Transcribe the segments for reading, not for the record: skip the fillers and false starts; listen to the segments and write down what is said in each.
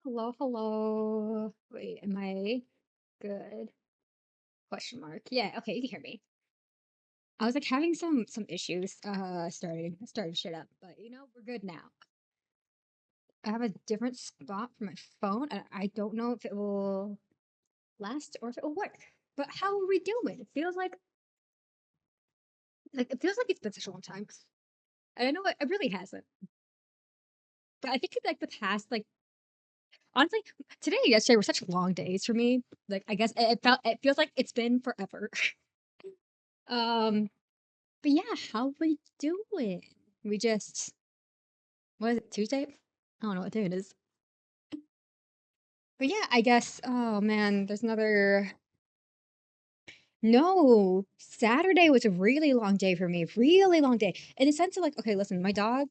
Hello, hello. Wait, am I good? Question mark. Yeah, okay, you can hear me. I was like having some issues starting shit up, but we're good now. I have a different spot for my phone, and I don't know if it will last or if it will work. But how are we doing? It feels like it's been such a long time. And I know it really hasn't. But I think like the past, like honestly, today and yesterday were such long days for me. Like I guess it feels like it's been forever. Um But yeah, how we doing? We just what is it, Tuesday? I don't know what day it is. But yeah, I guess oh man, there's another no. Saturday was a really long day for me. Really long day. In the sense of like, okay, listen, my dog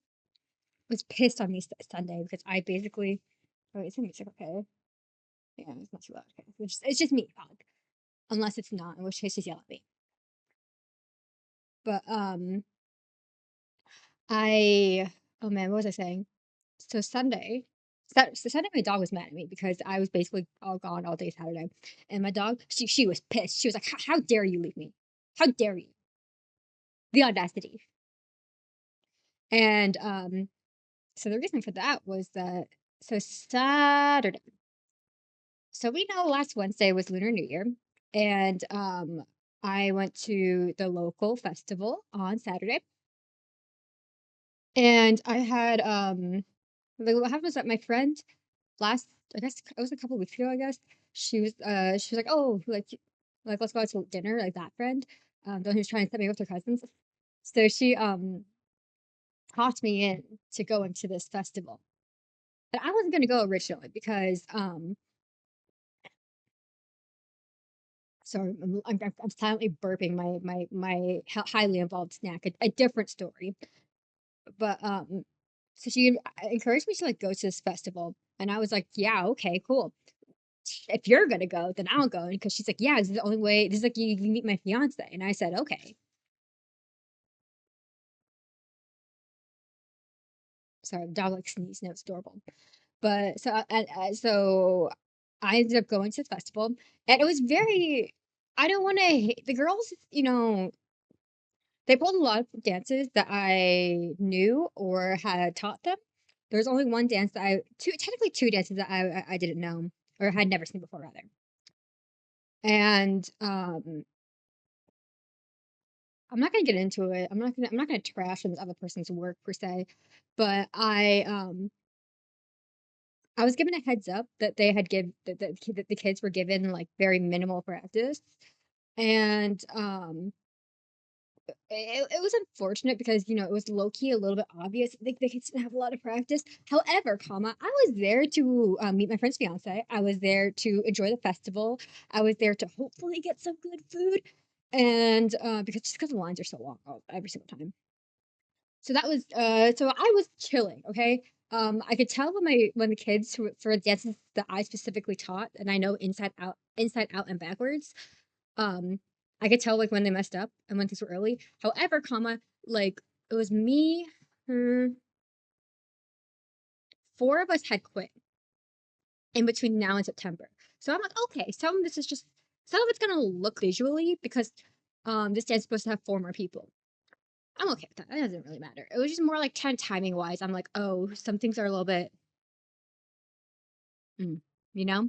was pissed on me Sunday because I basically oh wait, is the music okay? Yeah, it's not too loud. Okay. It's just me, dog. Unless it's not, in which case just yell at me. But I oh man, what was I saying? So Sunday, my dog was mad at me because I was basically all gone all day Saturday, and my dog, she was pissed. She was like, "How dare you leave me? How dare you? The audacity!" And so the reason for that was that so Saturday. So we know last Wednesday was Lunar New Year, and I went to the local festival on Saturday, and I had like what happened was that my friend last I guess it was a couple weeks ago, I guess. She was like, "Oh, like let's go out to dinner," like that friend. The one who's trying to set me up with her cousins. So she talked me in to going to this festival. And I wasn't gonna go originally because sorry, I'm silently burping my highly involved snack, a different story. But so she encouraged me to like go to this festival, and I was like, "Yeah, okay, cool. If you're gonna go, then I'll go." Because she's like, "Yeah, this is the only way. This is like you meet my fiance." And I said, "Okay." Sorry, the dog like sneezed and it was adorable. But so I ended up going to the festival, and it was very. I don't want to. The girls, they pulled a lot of dances that I knew or had taught them. There was only one dance that technically two dances that I didn't know or had never seen before, rather. And I'm not gonna get into it. I'm not gonna trash on this other person's work per se, but I was given a heads up that they had give that the kids were given like very minimal practice, and it was unfortunate because it was low key a little bit obvious the kids didn't have a lot of practice. However, I was there to meet my friend's fiance. I was there to enjoy the festival. I was there to hopefully get some good food, and because the lines are so long every single time. So I was chilling, okay? I could tell when the kids for dances that I specifically taught, and I know inside out and backwards. Um, I could tell like when they messed up and when things were early. However, like it was me, her, four of us had quit in between now and September. So I'm like, okay, some of it's gonna look visually because this dance is supposed to have four more people. I'm okay with that. That doesn't really matter. It was just more like timing wise. I'm like, oh, some things are a little bit, mm, you know.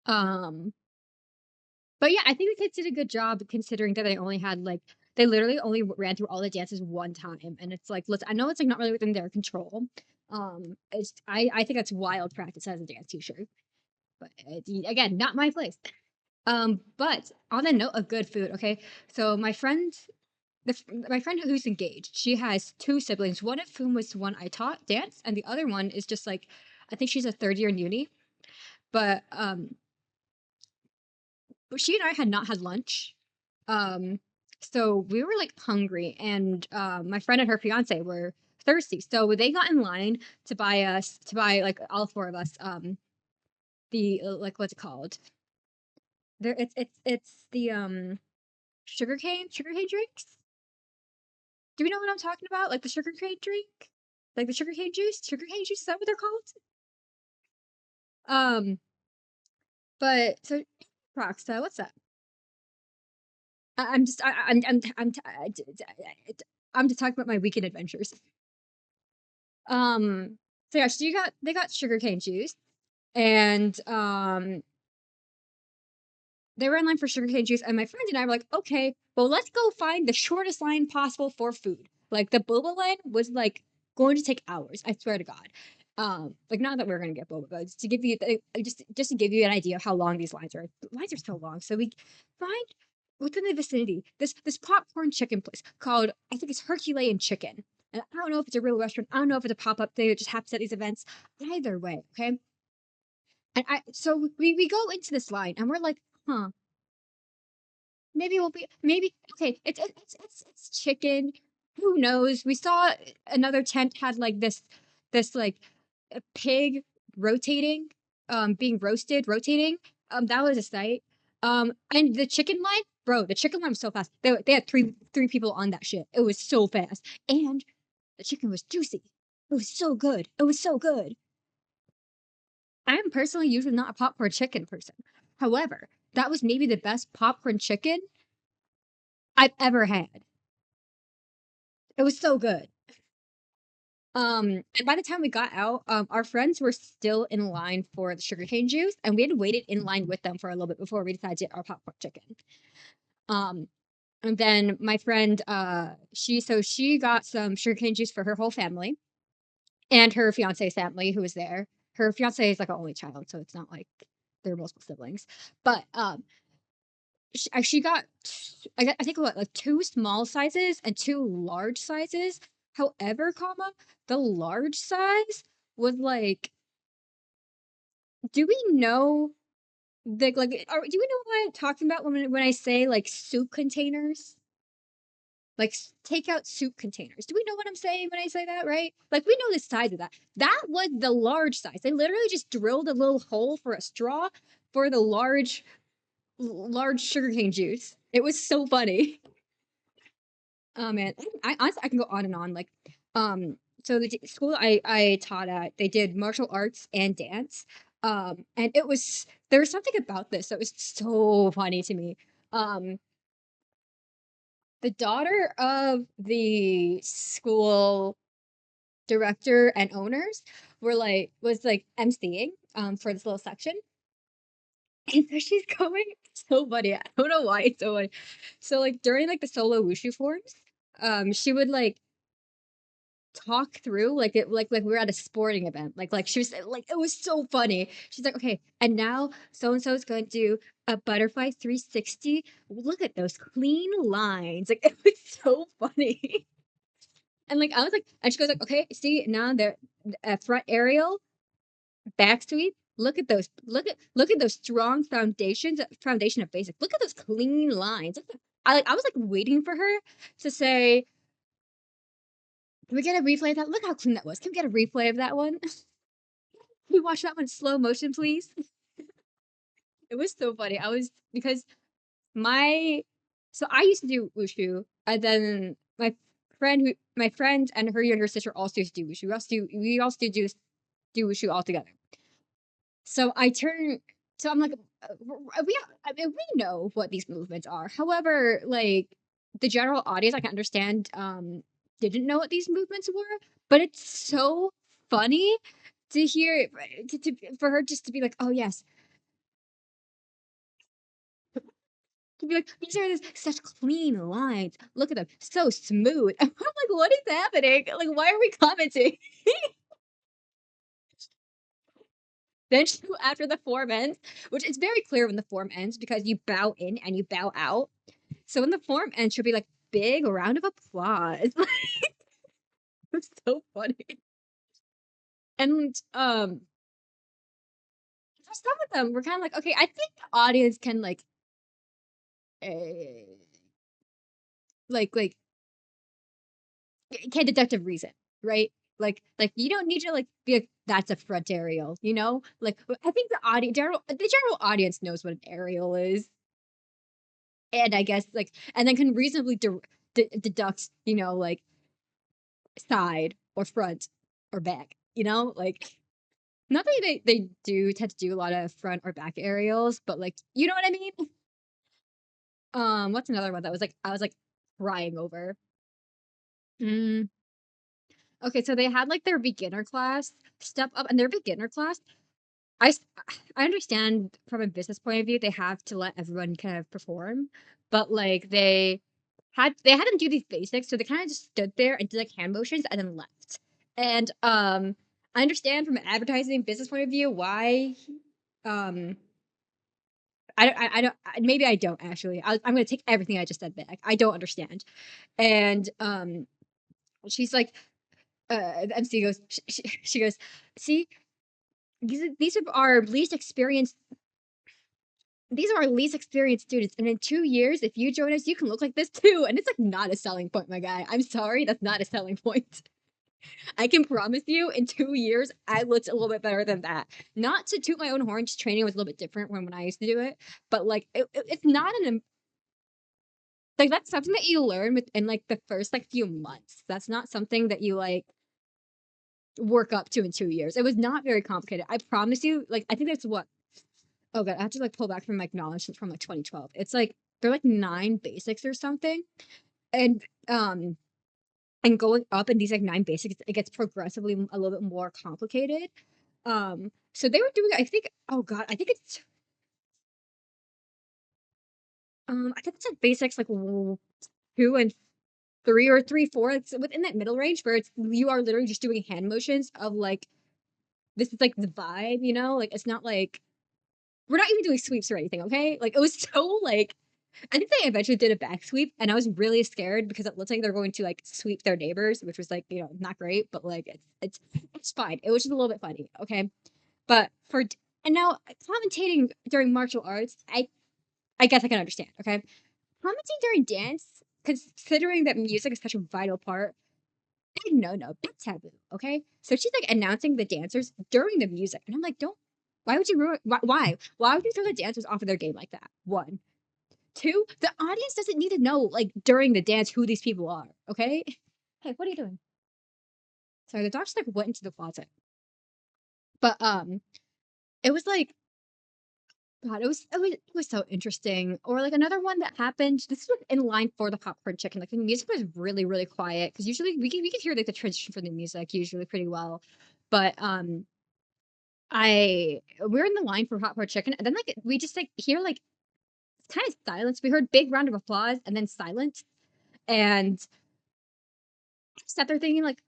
Um, but yeah, I think the kids did a good job considering that they literally only ran through all the dances one time, and it's like, listen, I know it's like not really within their control. I think that's wild practice as a dance teacher, but again, not my place. But on the note of good food, okay, so my friend who's engaged, she has two siblings, one of whom was the one I taught dance, and the other one is just like, I think she's a third year in uni. But but she and I had not had lunch. Um, so we were like hungry, and my friend and her fiance were thirsty. So they got in line to buy like all four of us the like what's it called? It's the sugarcane drinks. Do you know what I'm talking about? Like the sugarcane drink? Like the sugarcane juice? Sugarcane juice, is that what they're called? Um, but so Rockstar, what's up? I'm just I'm just talking about my weekend adventures. So yeah, they got sugarcane juice, and they were in line for sugarcane juice, and my friend and I were like, okay, well, let's go find the shortest line possible for food. Like the boba line was like going to take hours. I swear to God. Like not that we're gonna get boba, but just to give you just to give you an idea of how long these lines are. The lines are so long. So we find within the vicinity this popcorn chicken place called I think it's Herculean Chicken. And I don't know if it's a real restaurant. I don't know if it's a pop up thing that just happens at these events. Either way, okay. And I so we go into this line and we're like, huh, maybe we'll be maybe okay. It's chicken. Who knows? We saw another tent had like this like a pig rotating, being rotating. That was a sight. And the chicken line, bro, the chicken line was so fast. They had three people on that shit. It was so fast, and the chicken was juicy. It was so good. It was so good. I am personally usually not a popcorn chicken person. However, that was maybe the best popcorn chicken I've ever had. It was so good. And by the time we got out, our friends were still in line for the sugarcane juice, and we had waited in line with them for a little bit before we decided to get our popcorn chicken. Um, and then my friend, she got some sugarcane juice for her whole family and her fiance's family who was there. Her fiance is like an only child, so it's not like there are multiple siblings. But she got I think what like two small sizes and two large sizes. However, comma the large size was like, do we know do we know what I'm talking about when I say like soup containers? Like takeout soup containers. Do we know what I'm saying when I say that, right? Like we know the size of that. That was the large size. They literally just drilled a little hole for a straw for the large sugarcane juice. It was so funny. Oh man, I honestly I can go on and on. Like, so the school I taught at, they did martial arts and dance. And it was there was something about this that was so funny to me. Um, the daughter of the school director and owners were like was like emceeing for this little section. And so she's going so funny. I don't know why it's so funny. So like during like the solo wushu forms, she would like talk through like we were at a sporting event. Like she was like it was so funny. She's like, okay, and now so and so is going to do a butterfly 360. Look at those clean lines. Like it was so funny. And like I was like, and she goes like, okay, see now they're front aerial, back sweep. Look at those. Look at those strong foundation of basics. Look at those clean lines. I was like waiting for her to say, can we get a replay of that? Look how clean that was. Can we get a replay of that one? Can we watch that one in slow motion, please? It was so funny. I was because my so I used to do wushu, and then my friend and her younger sister also used to do wushu. We also do wushu all together. So I turn so I'm like I mean, we know what these movements are. However, like the general audience, I can understand, didn't know what these movements were, but it's so funny to hear for her just to be like, oh yes, to be like, these are such clean lines. Look at them, so smooth. And I'm like, what is happening? Like, why are we commenting? Then she, after the form ends, which is very clear when the form ends because you bow in and you bow out. So when the form ends, she'll be like, big round of applause. It's so funny. And for some of them, we're kind of like, okay, I think the audience can uh, like can deduct a reason, right? Like you don't need to like be like that's a front aerial, you know? Like I think the general audience knows what an aerial is, and I guess like and then can reasonably deduct, you know, like side or front or back, you know, like Not that they do tend to do a lot of front or back aerials, but, like, you know what I mean? What's another one that was, like I was, like, crying over? Mm, okay, so they had, like, their beginner class step up, and their beginner class, I s I understand from a business point of view, they have to let everyone kind of perform, but, like, they had them do these basics, so they kinda just stood there and did, like, hand motions and then left. And, I understand from an advertising business point of view why, um I don't maybe I don't actually. I'm gonna take everything I just said back. I don't understand. And, she's like, the MC goes she goes, "See, these are our least experienced these are our least experienced students, and in 2 years, if you join us, you can look like this too." And it's, like, not a selling point, my guy. I'm sorry, that's not a selling point. I can promise you in 2 years, I looked a little bit better than that. Not to toot my own horn, just training was a little bit different when I used to do it, but, like, it's not an like, that's something that you learn within, like, the first, like, few months. That's not something that you, like, work up to in 2 years. It was not very complicated. I promise you, like, I think that's what oh god, I have to, like, pull back from, like, knowledge from, like, 2012. It's, like, they're, like, 9 basics or something, and, um, and going up in these, like, 9 basics, it gets progressively a little bit more complicated. So they were doing I think oh god, I think it's, like, basics, like, 2 and 3 or 3, 4, it's within that middle range where it's you are literally just doing hand motions of, like, this is, like, the vibe, you know? Like, it's not like we're not even doing sweeps or anything, okay? Like, it was so, like I think they eventually did a back sweep, and I was really scared because it looked like they're going to, like, sweep their neighbors, which was, like, not great, but, like, it's fine. It was just a little bit funny, okay? But for d and now commentating during martial arts, I guess I can understand, okay? Commenting during dance, considering that music is such a vital part, big no, big taboo, okay? So she's, like, announcing the dancers during the music, and I'm like, "Don't why would you ruin why? Why would you throw the dancers off of their game like that?" 1. 2, the audience doesn't need to know, like, during the dance who these people are, okay? "Hey, what are you doing?" Sorry, the dog just, like, went into the closet. But, it was like God, it was so interesting. Or, like, another one that happened this was in line for the popcorn chicken, like, the music was really, really quiet because usually we can hear, like, the transition from the music usually pretty well. But, we're in the line for popcorn chicken, and then, like, we just, like, hear, like, kind of silence. We heard big round of applause and then silence, and I sat there thinking, like,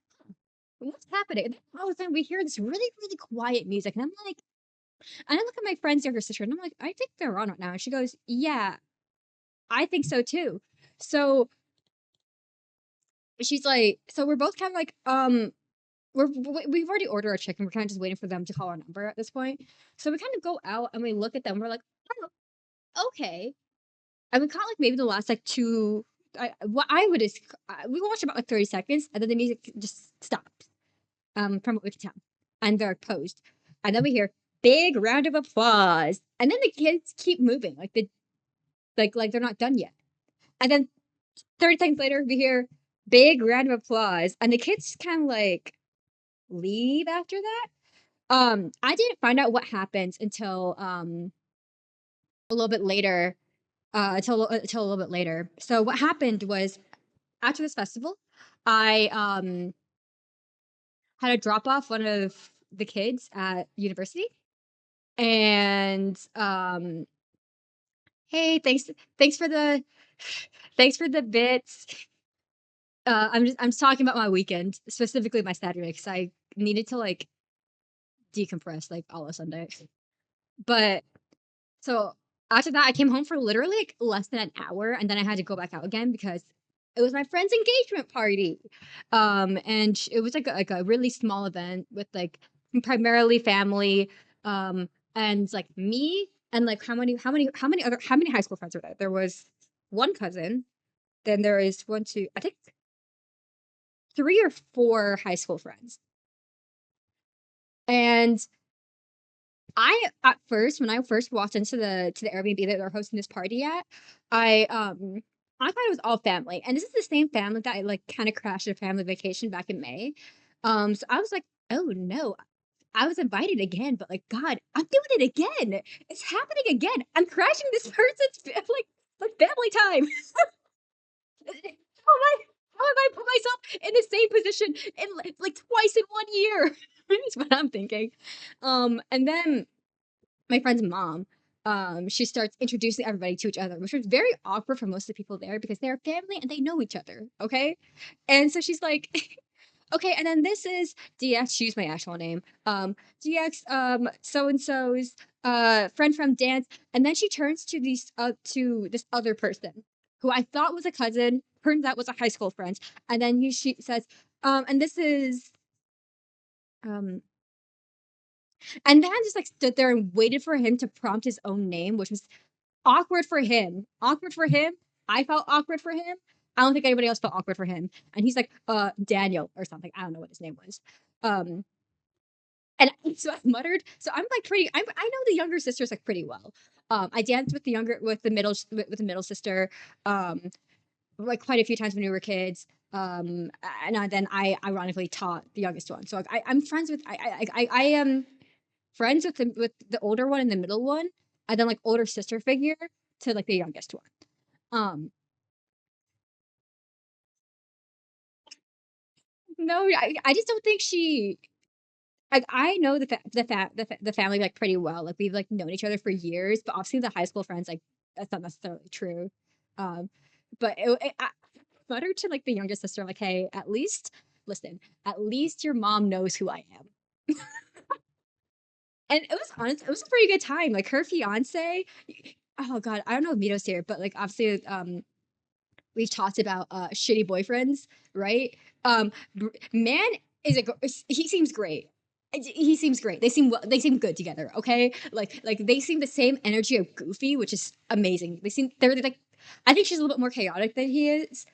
"What's happening?" And then all of a sudden, we hear this really, really quiet music, and I'm like and I look at my friend's younger sister, and I'm like, "I think they're on it now." And she goes, "Yeah, I think so too." So she's like so we're both kinda like, we've already ordered our chicken, we're kinda just waiting for them to call our number at this point. So we kind of go out and we look at them, we're like, "Oh, okay." And we caught, like, maybe the last, like, 2 what I would is we watched about, like, 30 seconds, and then the music just stopped, from what we could tell, and they're posed. And then we hear, "Big round of applause," and then the kids keep moving, like they're not done yet. And then 30 seconds later, we hear, "Big round of applause," and the kids kinda, like, leave after that. I didn't find out what happened until, a little bit later, until a little bit later. So what happened was, after this festival, I, had to drop off one of the kids at university, and, "Hey, thanks for the thanks for the bits." I'm just talking about my weekend, specifically my Saturday, because I needed to, like, decompress, like, all of Sunday. But so, after that, I came home for literally, like, less than an hour, and then I had to go back out again because it was my friend's engagement party. And it was, like a really small event with, like, primarily family, and, like, me and, like, how many high school friends were there? There was 1 cousin, then there is 1, 2 I think 3 or 4 high school friends. And at first, when I first walked into the Airbnb that they're hosting this party at, I, um, I thought it was all family, and this is the same family that I, like, kinda crashed a family vacation back in May. So I was like, "Oh, no." I was invited again, but like, God, I'm doing it again. It's happening again. I'm crashing this person's like family time. How am I? How have I put myself in the same position in like twice in 1 year? That's what I'm thinking. And then my friend's mom, she starts introducing everybody to each other, which was very awkward for most of the people there because they're family and they know each other. Okay. And so she's like, okay, and then this is DX, choose my actual name. DX, so and so's friend from dance. And then she turns to this other person who I thought was a cousin, turns out was a high school friend. And then she says, and this is um and then I just like stood there and waited for him to prompt his own name, which was awkward for him. Awkward for him. I felt awkward for him. I don't think anybody else felt awkward for him. And he's like, Daniel or something. I don't know what his name was. Um, and so I muttered. So I'm like I know the younger sisters like pretty well. I danced with the middle sister, um, like quite a few times when we were kids. Then I ironically taught the youngest one. So like I'm friends with I am friends with the older one and the middle one, and then like older sister figure to like the youngest one. Um, no, I just don't think she. Like I know the family like pretty well. Like we've like known each other for years, but obviously the high school friends like that's not necessarily true. Um, but I muttered to like the youngest sister like, hey, at least listen, at least your mom knows who I am. And it was honest, it was a pretty good time. Like her fiance, oh god, I don't know if Mito's here, but like obviously we've talked about shitty boyfriends, right? Man is he seems great. He seems great. They seem good together. Okay, like they seem the same energy of goofy, which is amazing. They're like, I think she's a little bit more chaotic than he is.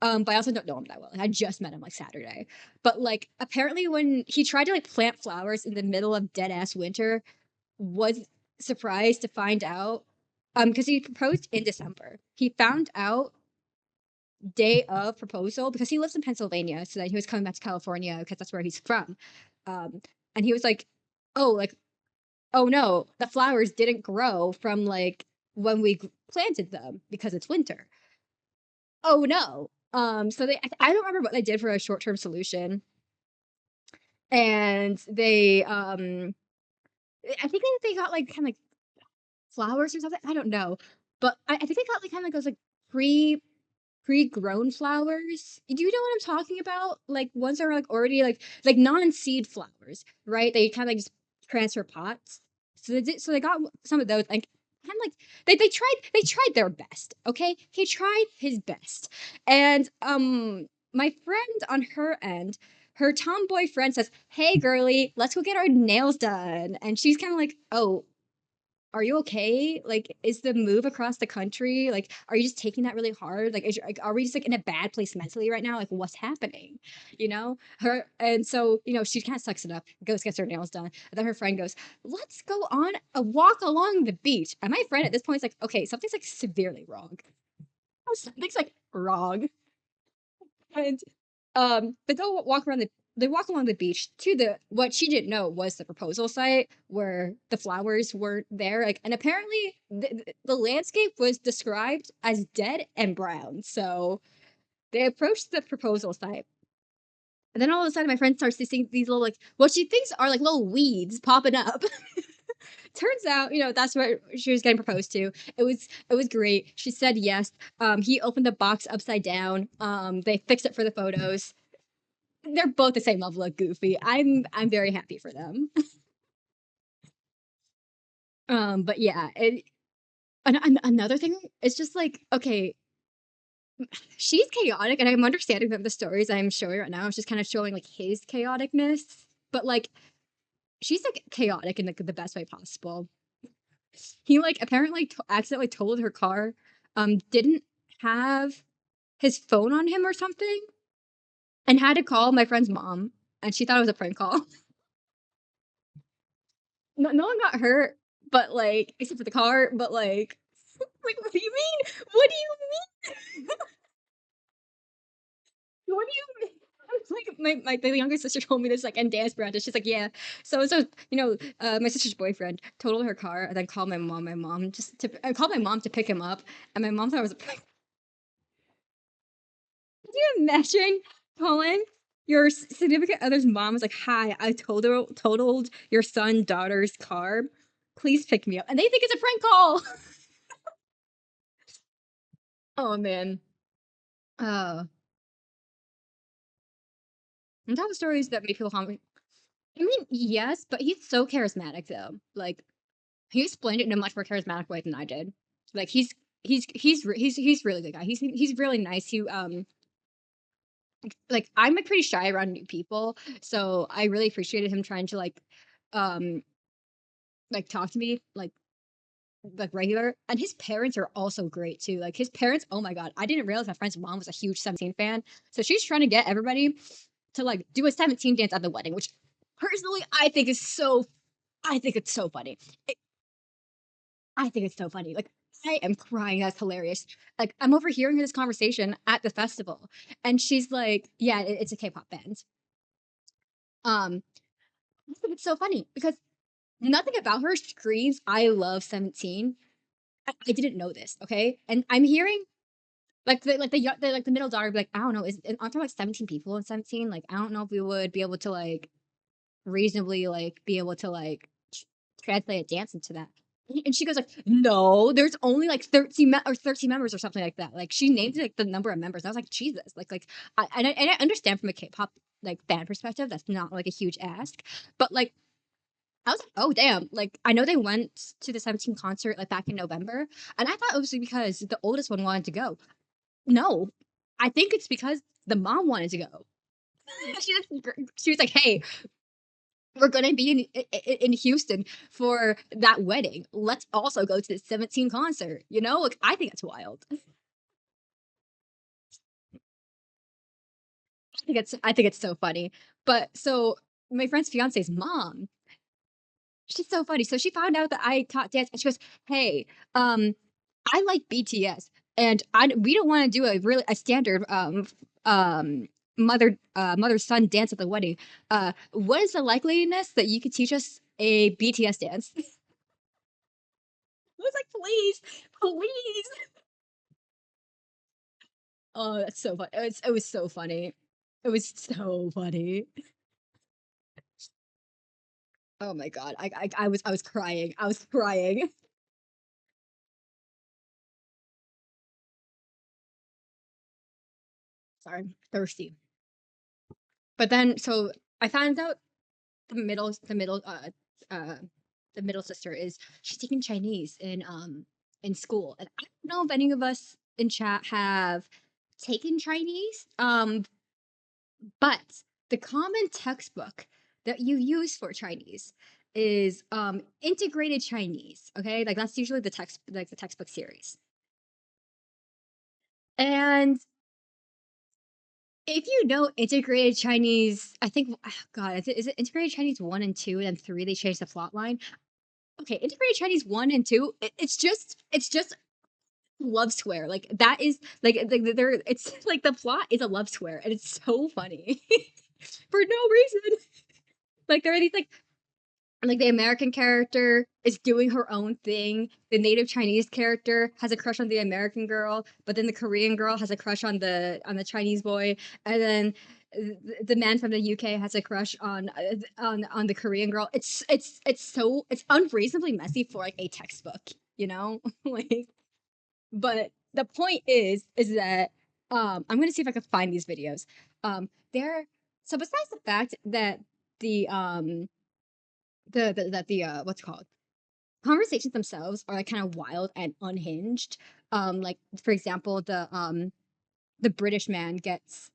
But I also don't know him that well. Like, I just met him like Saturday. But like apparently when he tried to like plant flowers in the middle of dead ass winter, was surprised to find out because he proposed in December. He found out day of proposal because he lives in Pennsylvania, so that he was coming back to California because that's where he's from. Um, and he was like, "Oh, like, oh no, the flowers didn't grow from like when we planted them because it's winter. Oh no." So I don't remember what they did for a short term solution, and I think they got like kind of like flowers or something. I don't know, but I think they got like kind of like those like pre pre-grown flowers. Do you know what I'm talking about? Like ones that are like already like non-seed flowers, right? They kind of like just transfer pots. So they got some of those like kind of like they tried their best. Okay, he tried his best, and my friend on her end. Her tomboy friend says, "Hey, girly, let's go get our nails done." And she's kind of like, "Oh, are you okay? Like, is the move across the country, like, are you just taking that really hard? Like, are we just like in a bad place mentally right now? Like, what's happening? You know, her, and so, she kind of sucks it up, goes, gets her nails done. And then her friend goes, let's go on a walk along the beach. And my friend at this point is like, okay, something's like severely wrong. Something's like wrong. And they walk along the beach to what she didn't know was the proposal site where the flowers weren't there. Like, and apparently the landscape was described as dead and brown. So they approached the proposal site. And then all of a sudden my friend starts to see these little like what she thinks are like little weeds popping up. Turns out, that's where she was getting proposed to. It was great. She said yes. He opened the box upside down. They fixed it for the photos. They're both the same level of goofy. I'm very happy for them. But yeah, another thing is just like, okay, she's chaotic, and I'm understanding that the stories I'm showing right now is just kind of showing like his chaoticness, but like she's like chaotic in like the best way possible. He like apparently accidentally totaled her car, didn't have his phone on him or something, and had to call my friend's mom, and she thought it was a prank call. No one got hurt, but like except for the car, but like what do you mean? What do you mean? What do you mean? Like the younger sister told me this like in dance practice. She's like, yeah, so my sister's boyfriend totaled her car and then called my mom. My mom just to I called my mom to pick him up, and my mom thought it was a prank. Can you imagine calling your significant other's mom was like, "Hi, I totaled your son daughter's car. Please pick me up," and they think it's a prank call. Oh man. Uh, and that was stories that make people hungry. I mean, yes, but he's so charismatic though. Like he explained it in a much more charismatic way than I did. Like he's really good guy. He's really nice. Like I'm like pretty shy around new people, so I really appreciated him trying to um like talk to me like regular. And his parents are also great too. Like his parents, oh my god, I didn't realize my friend's mom was a huge 17 fan. So she's trying to get everybody to like do a 17 dance at the wedding, which personally I think it's so funny. I think it's so funny. Like, I am crying. That's hilarious. Like, I'm overhearing this conversation at the festival, and she's like, "Yeah, it's a K-pop band." I think it's so funny because nothing about her screams, "I love 17." I didn't know this, okay? And I'm hearing like the middle daughter be like, "I don't know, aren't there like 17 people in 17? Like, I don't know if we would be able to like reasonably like be able to like translate a dance into that." And she goes like, "No, there's only like 13 members or something like that." Like she named like the number of members. I was like, Jesus, I understand from a K-pop like fan perspective, that's not like a huge ask, but like I was like, oh damn, like I know they went to the 17 concert like back in November, and I thought it was because the oldest one wanted to go. No, I think it's because the mom wanted to go. she she was like, "Hey, we're gonna be in Houston for that wedding. Let's also go to the 17 concert." You know, like I think it's wild. I think it's so funny. But so my friend's fiance's mom, she's so funny. So she found out that I taught dance, and she goes, "Hey, I like BTS, and we don't want to do a standard mother son dance at the wedding. What is the likeliness that you could teach us a BTS dance?" I was like, "Please, please." Oh, that's so funny. It was so funny. It was so funny. Oh my god. I was crying. I was crying. Sorry, thirsty. But then so I found out uh the middle sister is she's taking Chinese in school. And I don't know if any of us in chat have taken Chinese. But the common textbook that you use for Chinese is integrated Chinese. Okay, like that's usually the textbook series. And if you know integrated Chinese, I think God, is it integrated Chinese 1 and 2, and then 3 they changed the plot line. Okay, integrated Chinese 1 and 2, it's just love square. Like that is like there it's like the plot is a love square, and it's so funny for no reason. Like there are these like the American character is doing her own thing. The native Chinese character has a crush on the American girl, but then the Korean girl has a crush on the Chinese boy, and then the man from the UK has a crush on the Korean girl. It's unreasonably messy for like a textbook, you know? Like, but the point is that I'm gonna see if I can find these videos. They're so besides the fact that the what's it called conversations themselves are like kind of wild and unhinged. Like for example, the British man gets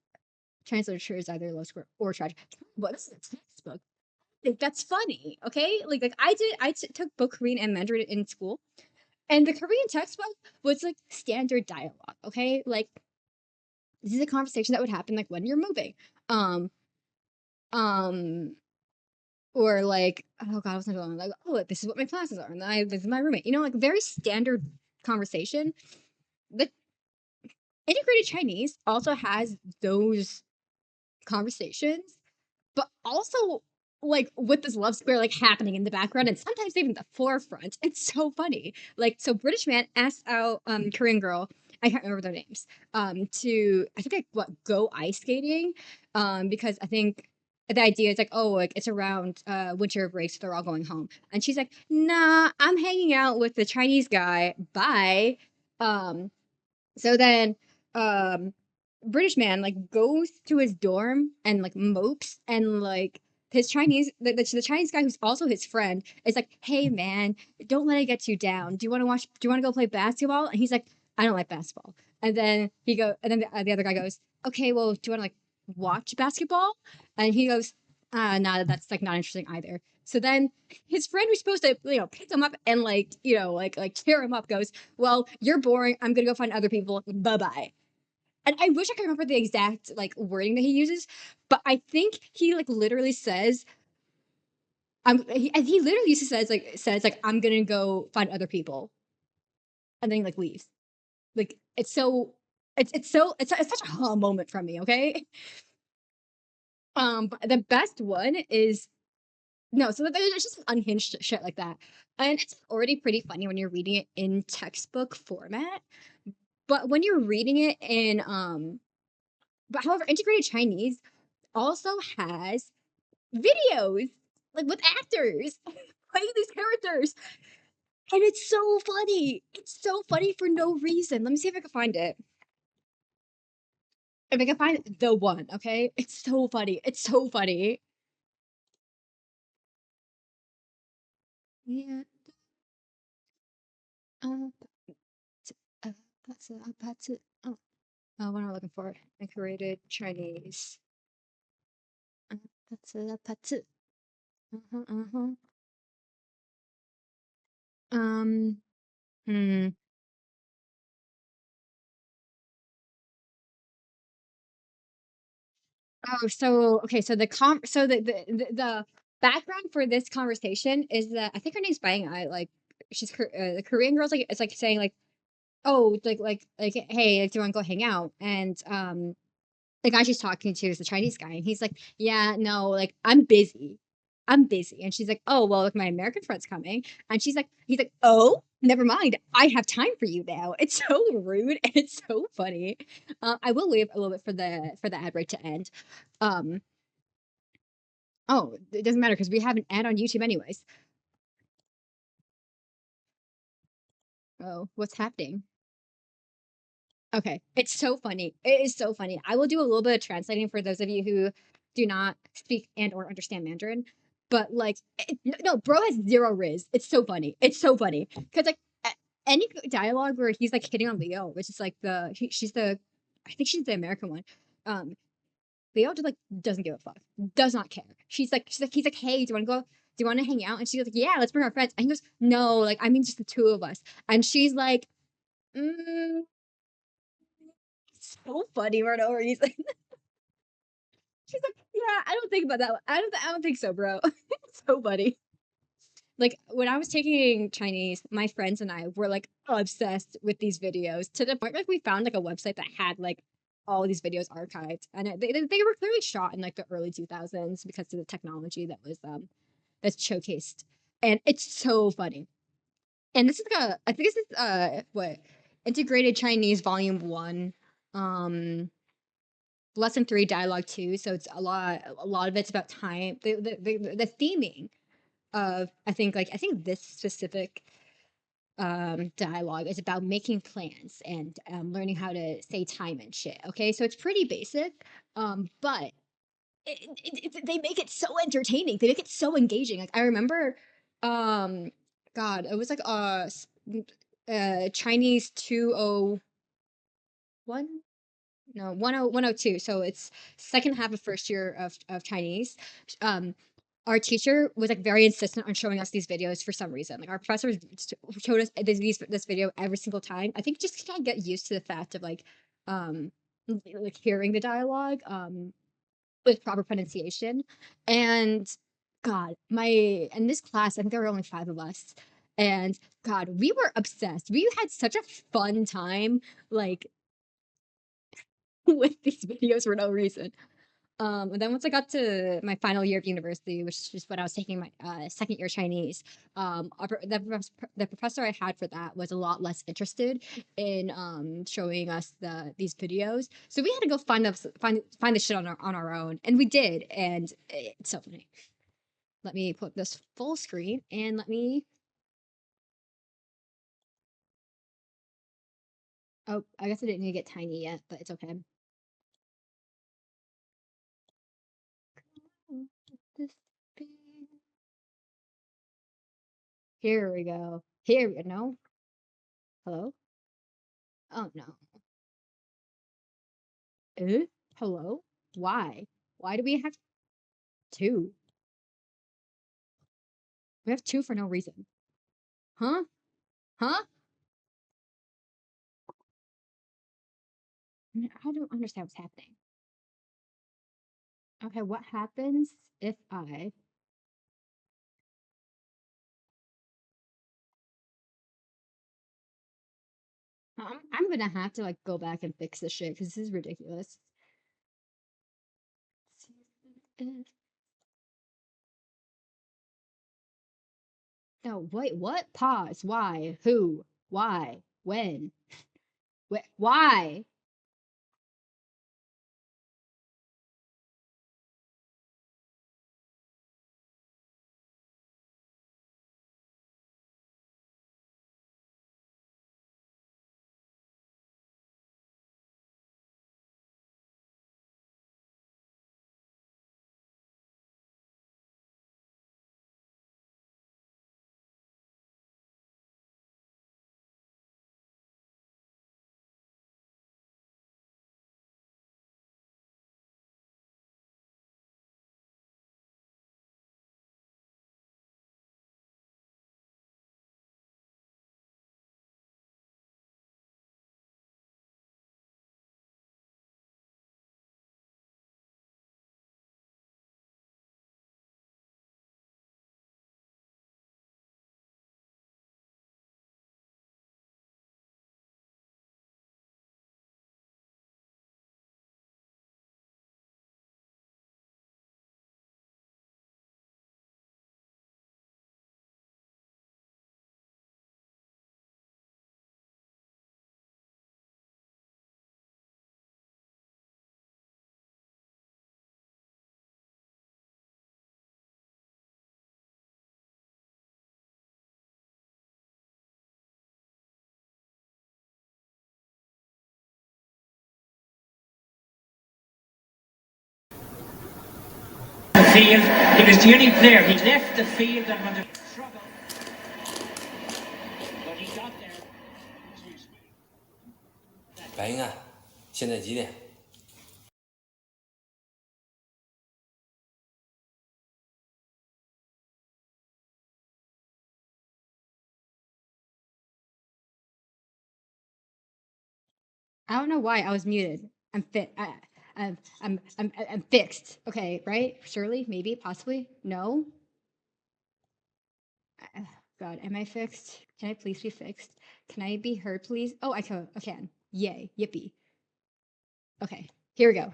translated as either low score or tragic. What is the textbook? I think that's funny. Okay, like took both Korean and Mandarin in school, and the Korean textbook was like standard dialogue. Okay, like this is a conversation that would happen like when you're moving. Um, um, or like, oh god, what's not going on? Like, oh, this is what my classes are, and this is my roommate. You know, like very standard conversation. The integrated Chinese also has those conversations, but also like with this love square like happening in the background and sometimes even the forefront. It's so funny. Like so British man asked out Korean girl, I can't remember their names, to I think like what go ice skating. Because I think the idea is like, oh, like it's around winter break, so they're all going home. And she's like, nah, I'm hanging out with the Chinese guy. Bye. Um so then um British man like goes to his dorm and like mopes and like his Chinese the Chinese guy who's also his friend is like, hey man, don't let it get you down. Do you want to go play basketball? And he's like, I don't like basketball. And then the other guy goes, okay, well, do you want to like watch basketball? And he goes, nah, that's like not interesting either. So then his friend who's supposed to, pick him up and like, like cheer him up goes, well, you're boring. I'm gonna go find other people. Bye bye. And I wish I could remember the exact like wording that he uses, but I think he like literally says, and he literally says like I'm gonna go find other people, and then he like leaves. Like it's such a huh moment from me. Okay, but the best one is no. So there's just unhinged shit like that, and it's already pretty funny when you're reading it in textbook format. But when you're reading it in but however, integrated Chinese also has videos like with actors playing these characters, and it's so funny. It's so funny for no reason. Let me see if I can find it. If I can find the one, okay? It's so funny. It's so funny. Yeah. Uh, uh, that's it. Oh, what am I looking for? I created Chinese. That's it. Uh-huh, uh-huh. Um. Hmm. Oh, so okay, so the background for this conversation is that I think her name's Bang. I like the Korean girl's like it's like saying like, oh, like hey, like, do you want to go hang out? And the guy she's talking to is the Chinese guy, and he's like, yeah, no, like I'm busy, and she's like, oh well, like my American friend's coming, and he's like, oh, never mind, I have time for you now. It's so rude and it's so funny. I will leave a little bit for the ad break to end. Um, oh, it doesn't matter because we have an ad on YouTube anyways. Oh, what's happening? Okay, it's so funny. It is so funny. I will do a little bit of translating for those of you who do not speak and or understand Mandarin. But like, no, bro has zero riz. It's so funny. It's so funny because like any dialogue where he's like hitting on Leo, which is like she's the, I think she's the American one. Um, Leo just like doesn't give a fuck, does not care. He's like, hey, do you want to go? Do you want to hang out? And she's like, yeah, let's bring our friends. And he goes, no, like I mean just the two of us. And she's like, mm, so funny for no reason. She's like, yeah, I don't think about that. I don't think so, bro. It's so funny. Like when I was taking Chinese, my friends and I were like obsessed with these videos to the point like we found like a website that had like all these videos archived, and they were clearly shot in like the early 2000s because of the technology that was that's showcased, and it's so funny. And this is like I think this is what integrated Chinese volume one, um lesson three, dialogue two. So it's a lot of it's about time. The theming of I think this specific dialogue is about making plans and learning how to say time and shit. Okay, so it's pretty basic, but they make it so entertaining. They make it so engaging. Like I remember, um, God, it was like Chinese 201, no, 102. So it's second half of first year of Chinese. Um, our teacher was like very insistent on showing us these videos for some reason. Like our professor showed us this video every single time. I think just to kind of get used to the fact of um, like hearing the dialogue with proper pronunciation. And God, my in this class, I think there were only five of us. And God, we were obsessed. We had such a fun time, like with these videos for no reason. And then once I got to my final year of university, which is when I was taking my second year Chinese, the professor I had for that was a lot less interested in showing us these videos. So we had to go find the shit on our own, and we did. And it's so funny. Let me put this full screen and let me. Oh, I guess I didn't need to get tiny yet, but it's okay. Here we go. Here we go. No. Hello? Oh no. Hello? Why? Why do we have two? We have two for no reason. Huh? Huh? I don't understand what's happening. Okay, what happens if I I'm gonna have to like go back and fix this shit because this is ridiculous. No, wait, what? Pause. Why? Who? Why? When? Why? Field. He was the only player. He left the field and went into trouble. But he got there. 白银啊，现在几点？ I don't know why I was muted. I'm fit. I'm fixed. Okay, right? Surely, maybe, possibly. No. God, am I fixed? Can I please be fixed? Can I be heard, please? Oh, I can. I can. Yay! Yippee! Okay, here we go.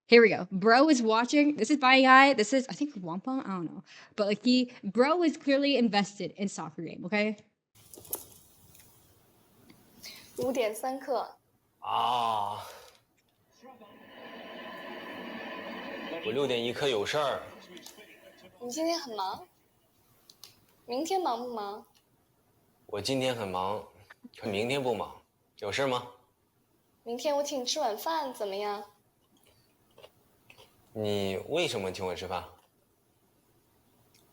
Here we go. Bro is watching. This is my guy. This is I think Wampum. I don't know, but like bro is clearly invested in soccer game. Okay. 5点3刻。啊，我6点1刻有事儿。你今天很忙？明天忙不忙？我今天很忙，可明天不忙。有事吗？明天我请你吃晚饭，怎么样？你为什么请我吃饭？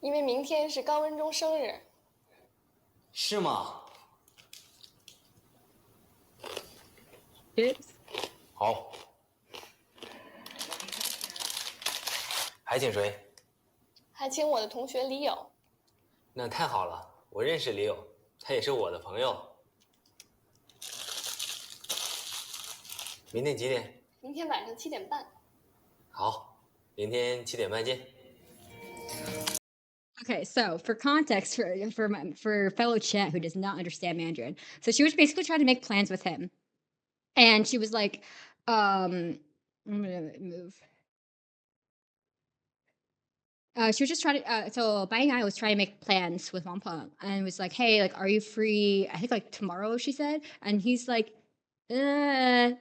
因为明天是高文忠生日。是吗？ 好。还请谁？还请我的同学李友。那太好了，我认识李友，他也是我的朋友。明天几点？明天晚上7点半。好，明天7点半见。 Okay, so for context, for fellow chat who does not understand Mandarin, so she was basically trying to make plans with him, and she was like, I'm gonna move. She was just trying to. So Bang I was trying to make plans with Wampa, and was like, "Hey, like, are you free? I think like tomorrow." She said, and he's like, it's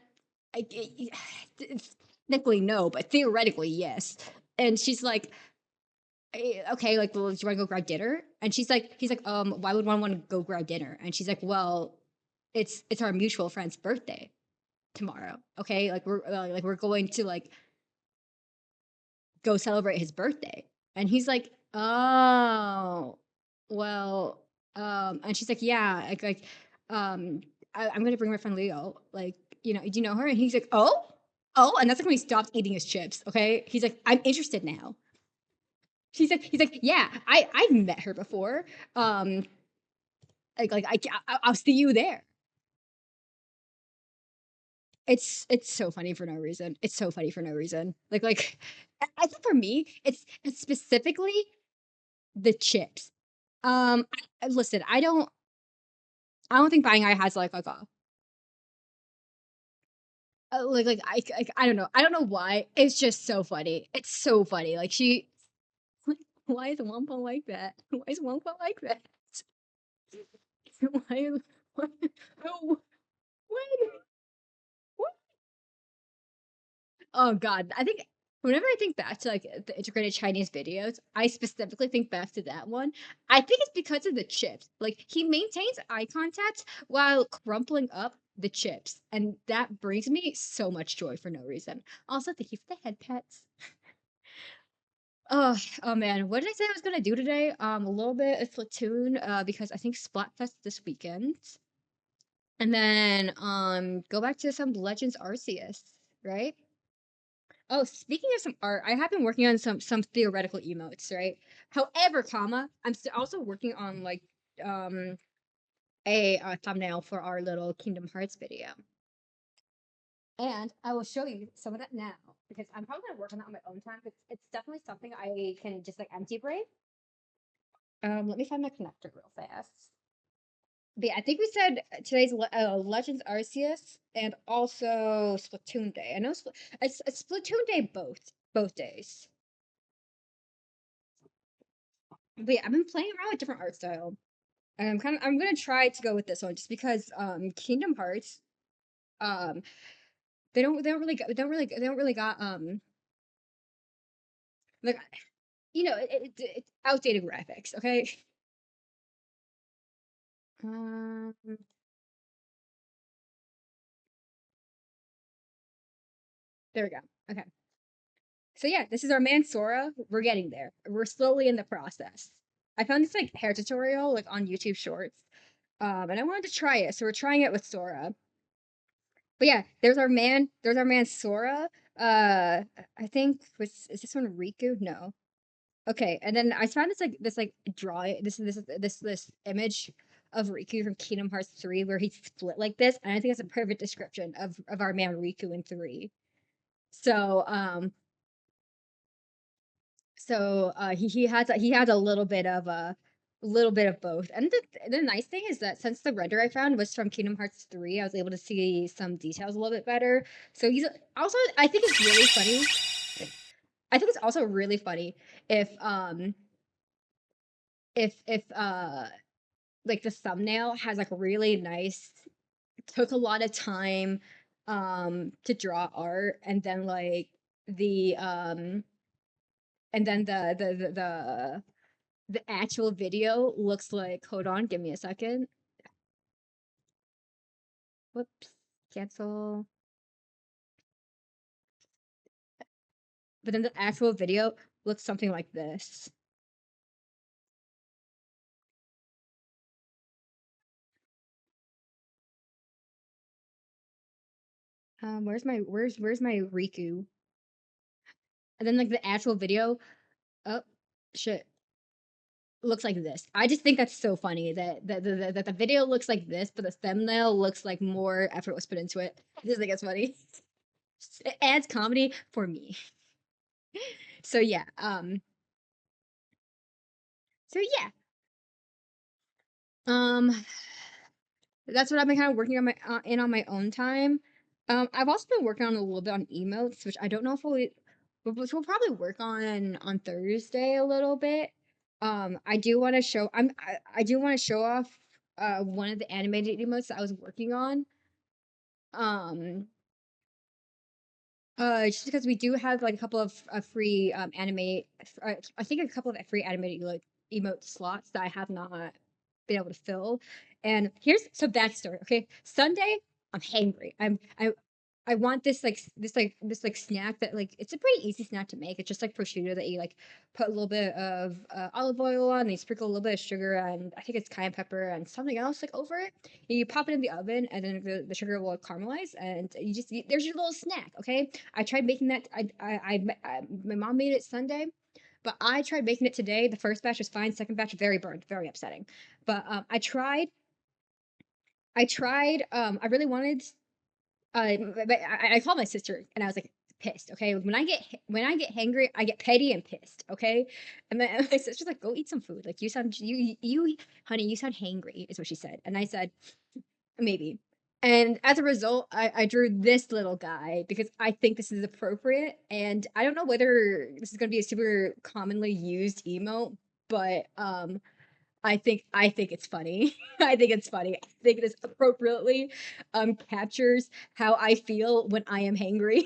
technically no, but theoretically yes. And she's like, okay, like, well, do you want to go grab dinner? And he's like, why would one want to go grab dinner? And she's like, well, it's our mutual friend's birthday tomorrow. Okay, like we're going to like go celebrate his birthday. And he's like, oh, well, and she's like, yeah, um, I'm gonna bring my friend Leo. Like, do you know her? And he's like, oh, and that's like when he stopped eating his chips. Okay, he's like, I'm interested now. He's like, yeah, I've met her before. Um, I'll see you there. It's so funny for no reason. It's so funny for no reason. I think for me, it's specifically the chips. Listen, I don't think Buying Eye has like a I don't know. I don't know why. It's just so funny. It's so funny. Like she, why is Wampa like that? Why is Wampa like that? Why? Why? Oh, why? What? Oh God, I think whenever I think back to like the integrated Chinese videos, I specifically think back to that one. I think it's because of the chips. Like he maintains eye contact while crumpling up the chips, and that brings me so much joy for no reason. Also, thank you for the head pets. Oh, oh man, what did I say I was gonna do today? A little bit of Splatoon, because I think Splatfest this weekend, and then go back to some Legends Arceus, right? Oh, speaking of some art, I have been working on some theoretical emotes, right? However, I'm also working on like um a thumbnail for our little Kingdom Hearts video, and I will show you some of that now because I'm probably gonna work on that on my own time. But it's definitely something I can just like empty brain. Let me find my connector real fast. But yeah, I think we said today's Legends Arceus and also Splatoon Day. I know it's Splatoon Day both days. But yeah, I've been playing around with different art style. And I'm gonna try to go with this one just because Kingdom Hearts um they don't really got like it's outdated graphics, okay? Um there we go. Okay. So yeah, this is our man Sora. We're getting there. We're slowly in the process. I found this like hair tutorial like on YouTube Shorts. And I wanted to try it. So we're trying it with Sora. But yeah, there's our man Sora. I think was is this one Riku? No. Okay, and then I found this like drawing this image of Riku from Kingdom Hearts 3 where he's split like this, and I think it's a perfect description of our man Riku in 3. So he has a little bit of both. And the nice thing is that since the render I found was from Kingdom Hearts 3, I was able to see some details a little bit better. So he's also I think it's really funny. I think it's also really funny if like the thumbnail has like really nice took a lot of time to draw art and then like the and then the actual video looks like hold on, give me a second. Whoops, cancel. But then the actual video looks something like this. Where's my Riku? And then like the actual video, oh shit, looks like this. I just think that's so funny that the video looks like this, but the thumbnail looks like more effort was put into it. I just think it's funny. It adds comedy for me. So yeah, so yeah, um, that's what I've been kind of working on on my own time. I've also been working on a little bit on emotes, which I don't know if which we'll probably work on Thursday a little bit. I do want to show I do want to show off one of the animated emotes that I was working on. Um just because we do have like a couple of free I think a couple of free animated like emote slots that I have not been able to fill. And here's some backstory. Okay, Sunday I'm hangry. I want this snack that like it's a pretty easy snack to make. It's just like prosciutto that you like put a little bit of olive oil on, and you sprinkle a little bit of sugar and I think it's cayenne pepper and something else like over it. You pop it in the oven, and then the sugar will caramelize, and there's your little snack. Okay, I tried making that. My mom made it Sunday, but I tried making it today. The first batch was fine. Second batch very burnt, very upsetting. But I tried. I really wanted. But I called my sister and I was like pissed. Okay, when I get hangry, I get petty and pissed. Okay, and then my sister's like, "Go eat some food. Like you, honey, you sound hangry," is what she said. And I said, "Maybe." And as a result, I drew this little guy because I think this is appropriate. And I don't know whether this is going to be a super commonly used emote, but I think it's funny. I think it's funny. I think this appropriately captures how I feel when I am hangry.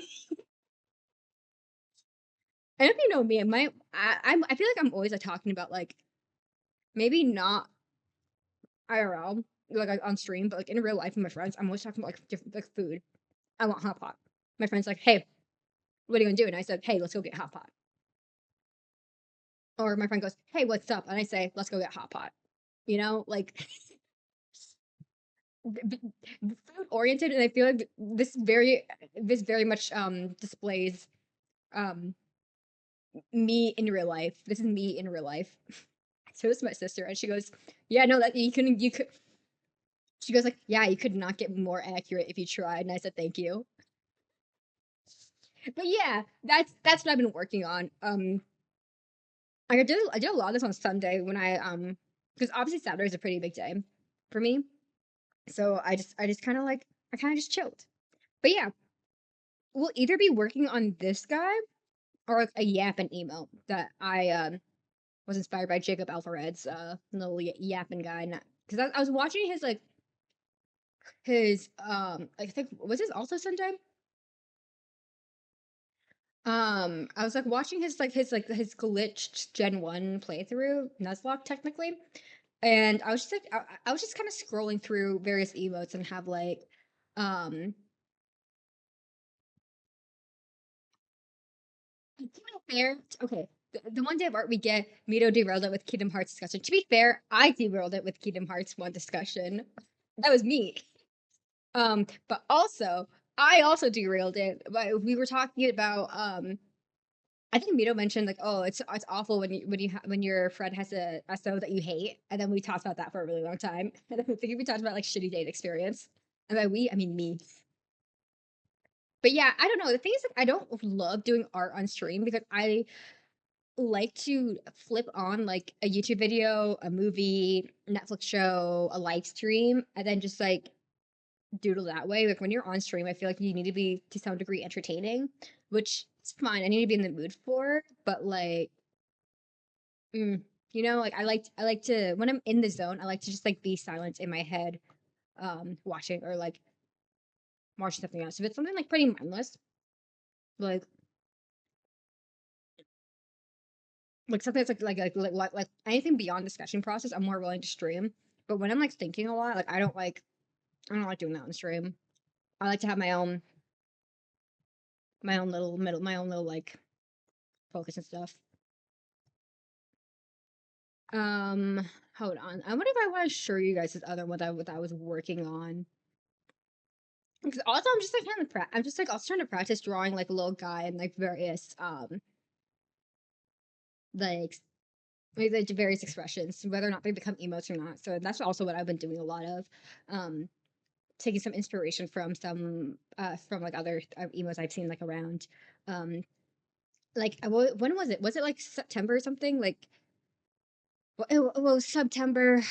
And if you know me, I feel like I'm always like talking about like maybe not IRL like on stream, but like in real life with my friends, I'm always talking about like different like food. I want hot pot. My friend's like, "Hey, what are you gonna do?" And I said, "Hey, let's go get hot pot." Or my friend goes, "Hey, what's up?" And I say, "Let's go get hot pot." You know, like food oriented, and I feel like this very much displays um me in real life. This is me in real life. So this is my sister, and she goes, "Yeah, no, that you could." She goes like, "Yeah, you could not get more accurate if you tried." And I said, "Thank you." But yeah, that's what I've been working on. I did a lot of this on Sunday when because obviously Saturday is a pretty big day for me. So I just kind of like I kind of just chilled. But yeah, we'll either be working on this guy or like a yapping emo that I was inspired by Jacob Alvarez's little yapping guy. Because I was watching his I think was this also Sunday? I was like watching his glitched Gen 1 playthrough, Nuzlocke technically. And I was just like I was just kind of scrolling through various emotes and have like um to be fair, okay. The one day of art we get Mito derailed it with Kingdom Hearts discussion. To be fair, I derailed it with Kingdom Hearts 1 discussion. That was me. But also I also derailed it. But we were talking about I think Mito mentioned like, oh, it's awful when your friend has a SO that you hate, and then we talked about that for a really long time. And then I think we talked about like shitty date experience, and by we I mean me. But yeah, I don't know. The thing is, like, I don't love doing art on stream because I like to flip on like a YouTube video, a movie, Netflix show, a live stream, and then just like doodle that way. Like when you're on stream, I feel like you need to be to some degree entertaining, which is fine. I need to be in the mood for, but like, mm, like I like to when I'm in the zone, I like to just like be silent in my head, watching or like watching something else. If it's something like pretty mindless, like something that's like anything beyond discussion process, I'm more willing to stream. But when I'm like thinking a lot, like I don't like doing that on stream. I like to have my own little like focus and stuff. Hold on. I wonder if I want to show you guys this other one what I was working on. Because also I'm just like I'm just like also trying to practice drawing like a little guy and like various like like various expressions, whether or not they become emotes or not. So that's also what I've been doing a lot of. Um taking some inspiration from like other emos I've seen like around. Um like when was it? Was it like September or something? Like it was September.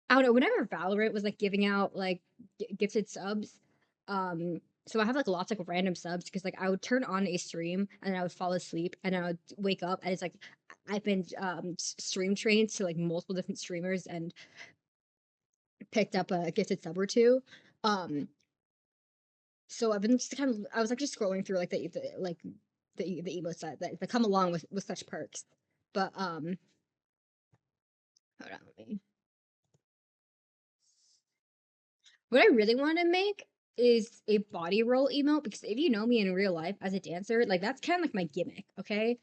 I don't know. Whenever Valorant was like giving out like gifted subs, So I have like lots of random subs because like I would turn on a stream and I would fall asleep and I would wake up and it's like I've been stream trained to like multiple different streamers and picked up a gifted sub or two. Um, so I've been just kind of I was like just scrolling through like the emotes that come along with such perks. But hold on, let me. What I really want to make is a body roll emote because if you know me in real life as a dancer, like that's kind of like my gimmick, okay?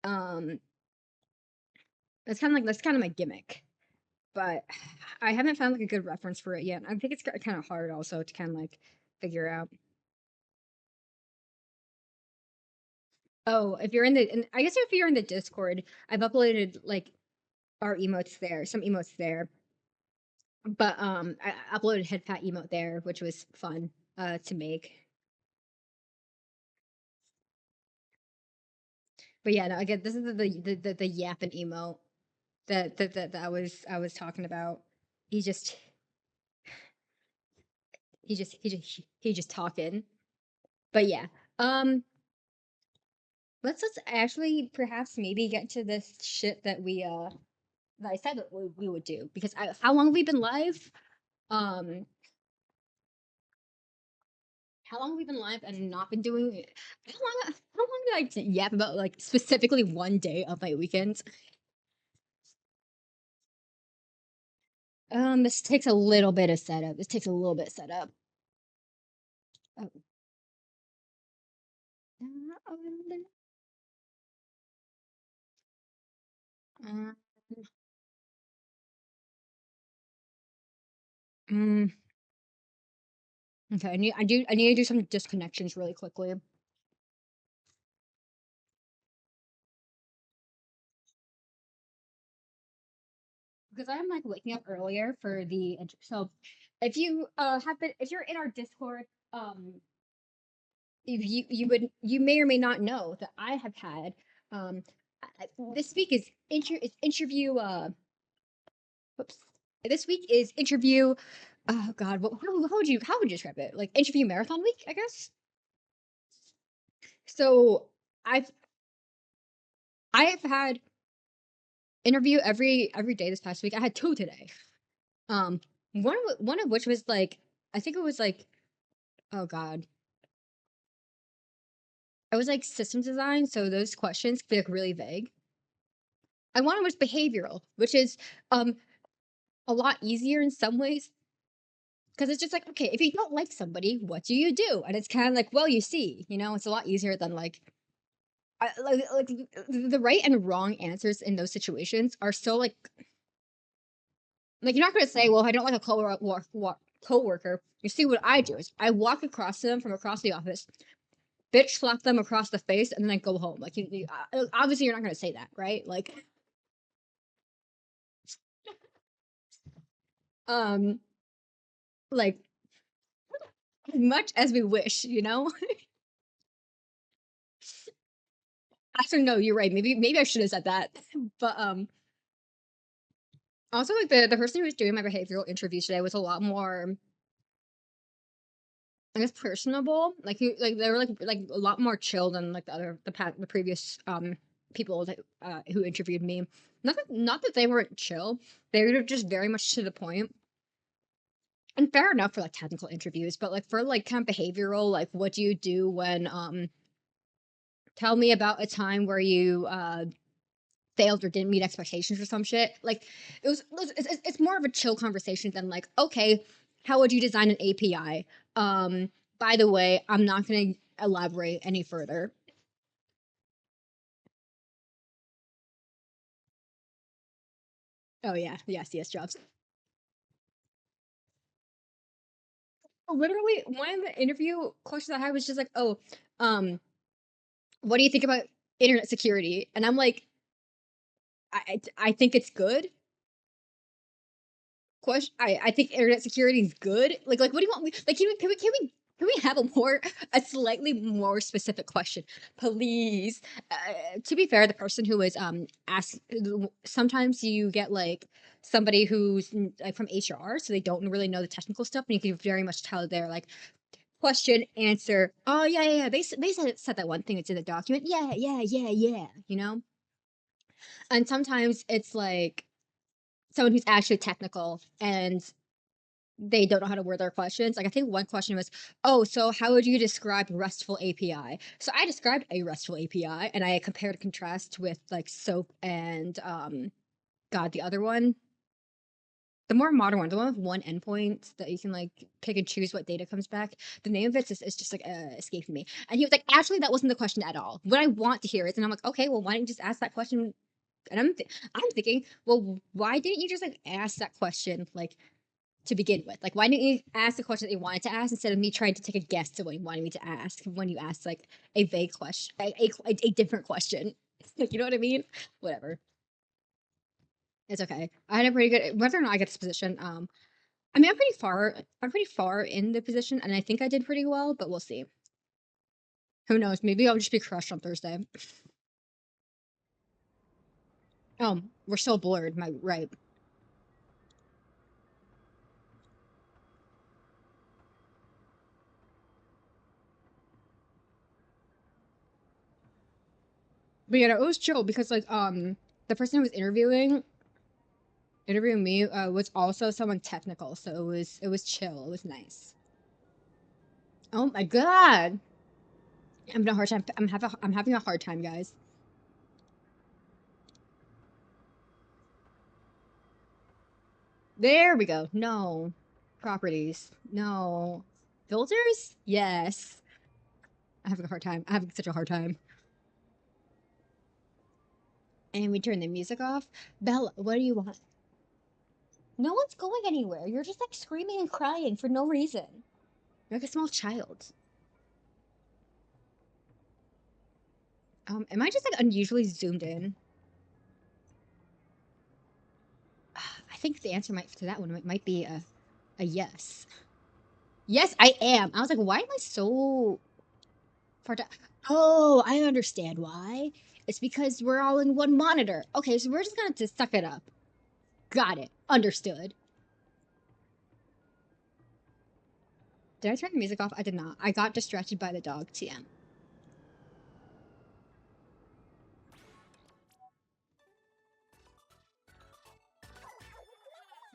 Um, that's kind of my gimmick. But I haven't found like a good reference for it yet. I think it's kind of hard also to kind of like figure out. Oh, if you're in I guess if you're in the Discord, I've uploaded like our emotes there, some emotes there. But I uploaded head pat emote there, which was fun to make. But yeah, no, again, this is the yapping emote that I was talking about. He just he just talking. But yeah, um, let's actually perhaps maybe get to this shit that I said that we would do because how long have we been live? Um, how long have we been live and not been doing it? How long did I yap about like specifically one day of my weekends? This takes a little bit of setup. This takes a little bit of setup. Oh. Uh, mm, okay, I need to do some disconnections really quickly because I'm like waking up earlier for so if you're in our Discord, if you may or may not know that I have had this week is interview whoops this week is interview oh god how would you describe it like interview marathon week I guess so I've I have had interview every day this past week. I had two today. Um, one of which was like I think it was like oh god, it was like systems design. So those questions could be like really vague. I one was behavioral, which is um a lot easier in some ways because it's just like okay, if you don't like somebody, what do you do? And it's kind of like well, you see, it's a lot easier than like. Like the right and wrong answers in those situations are so like you're not gonna say, well, if I don't like a coworker, you see what I do is I walk across to them from across the office, bitch slap them across the face, and then I go home. Like obviously you're not gonna say that, right? Um, like as much as we wish. Actually, no, you're right. Maybe I should have said that. But also like the person who was doing my behavioral interview today was a lot more I guess personable. Like they were like a lot more chill than like the previous people that who interviewed me. Not that they weren't chill. They were just very much to the point. And fair enough for like technical interviews, but like for like kind of behavioral, like what do you do when tell me about a time where you failed or didn't meet expectations or some shit. Like it's more of a chill conversation than like, okay, how would you design an API? By the way, I'm not going to elaborate any further. Oh yeah, yes, jobs. Literally, one of the interview questions I had was just like, "Oh, um, what do you think about internet security?" And I'm like, I think it's good. Question. I think internet security is good. Like what do you want? Like can we have a slightly more specific question, please? To be fair, the person who was asked sometimes you get like somebody who's like from HR, so they don't really know the technical stuff, and you can very much tell they're like question, answer. Oh yeah. They said that one thing that's in the document. Yeah. You know. And sometimes it's like someone who's actually technical and they don't know how to word their questions. Like I think one question was, "Oh, so how would you describe RESTful API?" So I described a RESTful API, and I compared and contrast with like SOAP and God, the other one, the more modern one, the one with one endpoint that you can like pick and choose what data comes back. The name of it is just like escaping me. And he was like, "Actually, that wasn't the question at all. What I want to hear is," and I'm like, "Okay, well, why don't you just ask that question?" And I'm thinking, well, why didn't you just like ask that question like to begin with? Like, why didn't you ask the question that you wanted to ask instead of me trying to take a guess to what you wanted me to ask when you asked like a vague question, a different question? Like, you know what I mean? Whatever. It's okay. I had a pretty good whether or not I get this position. I mean, I'm pretty far in the position, and I think I did pretty well, but we'll see. Who knows? Maybe I'll just be crushed on Thursday. Oh, we're so blurred. My right. But yeah, no, it was chill because like the person who was interviewing me was also someone technical, so it was chill. It was nice. Oh my god. I'm having a hard time. I'm having a hard time, guys. There we go. No. Properties. No. Filters? Yes. I'm having a hard time. I'm having such a hard time. And we turn the music off. Bella, what do you want? No one's going anywhere. You're just like screaming and crying for no reason. You're like a small child. Am I just like unusually zoomed in? I think the answer to that one might be a yes. Yes, I am. I was like, why am I so far down? Oh, I understand why. It's because we're all in one monitor. Okay, so we're just gonna have to suck it up. Got it. Understood. Did I turn the music off? I did not. I got distracted by the dog. TM.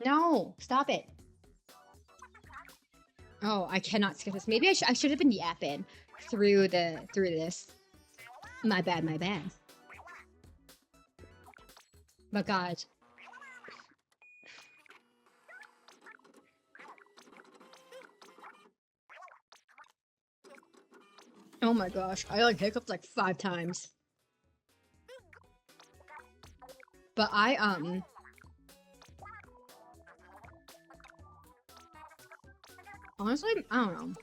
No, stop it. Oh, I cannot skip this. Maybe I should have been yapping through this. My bad, my bad. But God. Oh my gosh. I like hiccuped like 5 times. But honestly, I don't know.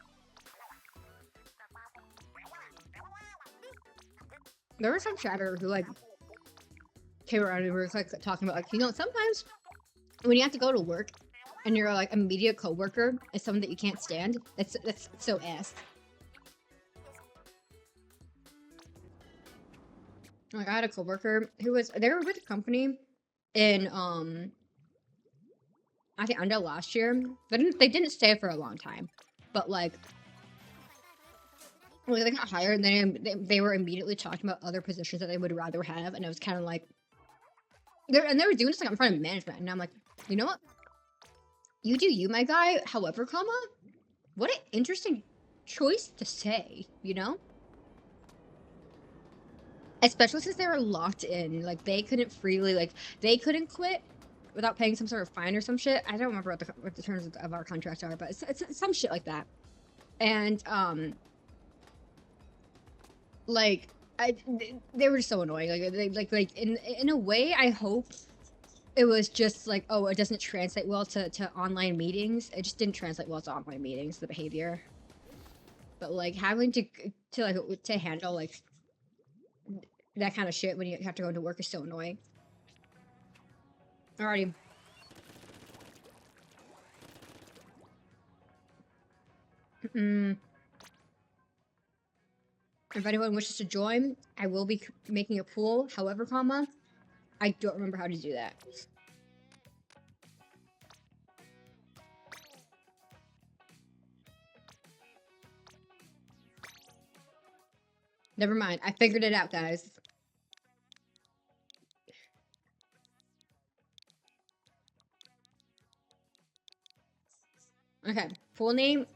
There was some chatter who like came around and we were like talking about like, you know, sometimes when you have to go to work and you're like immediate coworker is someone that you can't stand, that's so ass. Like I had a coworker who they were with a company in I think under last year. They didn't stay for a long time. But like they got hired and they were immediately talking about other positions that they would rather have, and it was kind of like they were doing this like in front of management, and I'm like, you know what? You do you, my guy. However, comma, what an interesting choice to say, you know? Especially since they were locked in, like they couldn't freely, like they couldn't quit without paying some sort of fine or some shit. I don't remember what the terms of our contract are, but it's some shit like that. And like they were just so annoying. Like in a way, I hope it was just like, oh, it doesn't translate well to online meetings. It just didn't translate well to online meetings, the behavior. But like having to handle like that kind of shit when you have to go to work is so annoying. Alrighty. If anyone wishes to join, I will be making a pool. However, comma, I don't remember how to do that. Never mind. I figured it out, guys. Okay. Full name.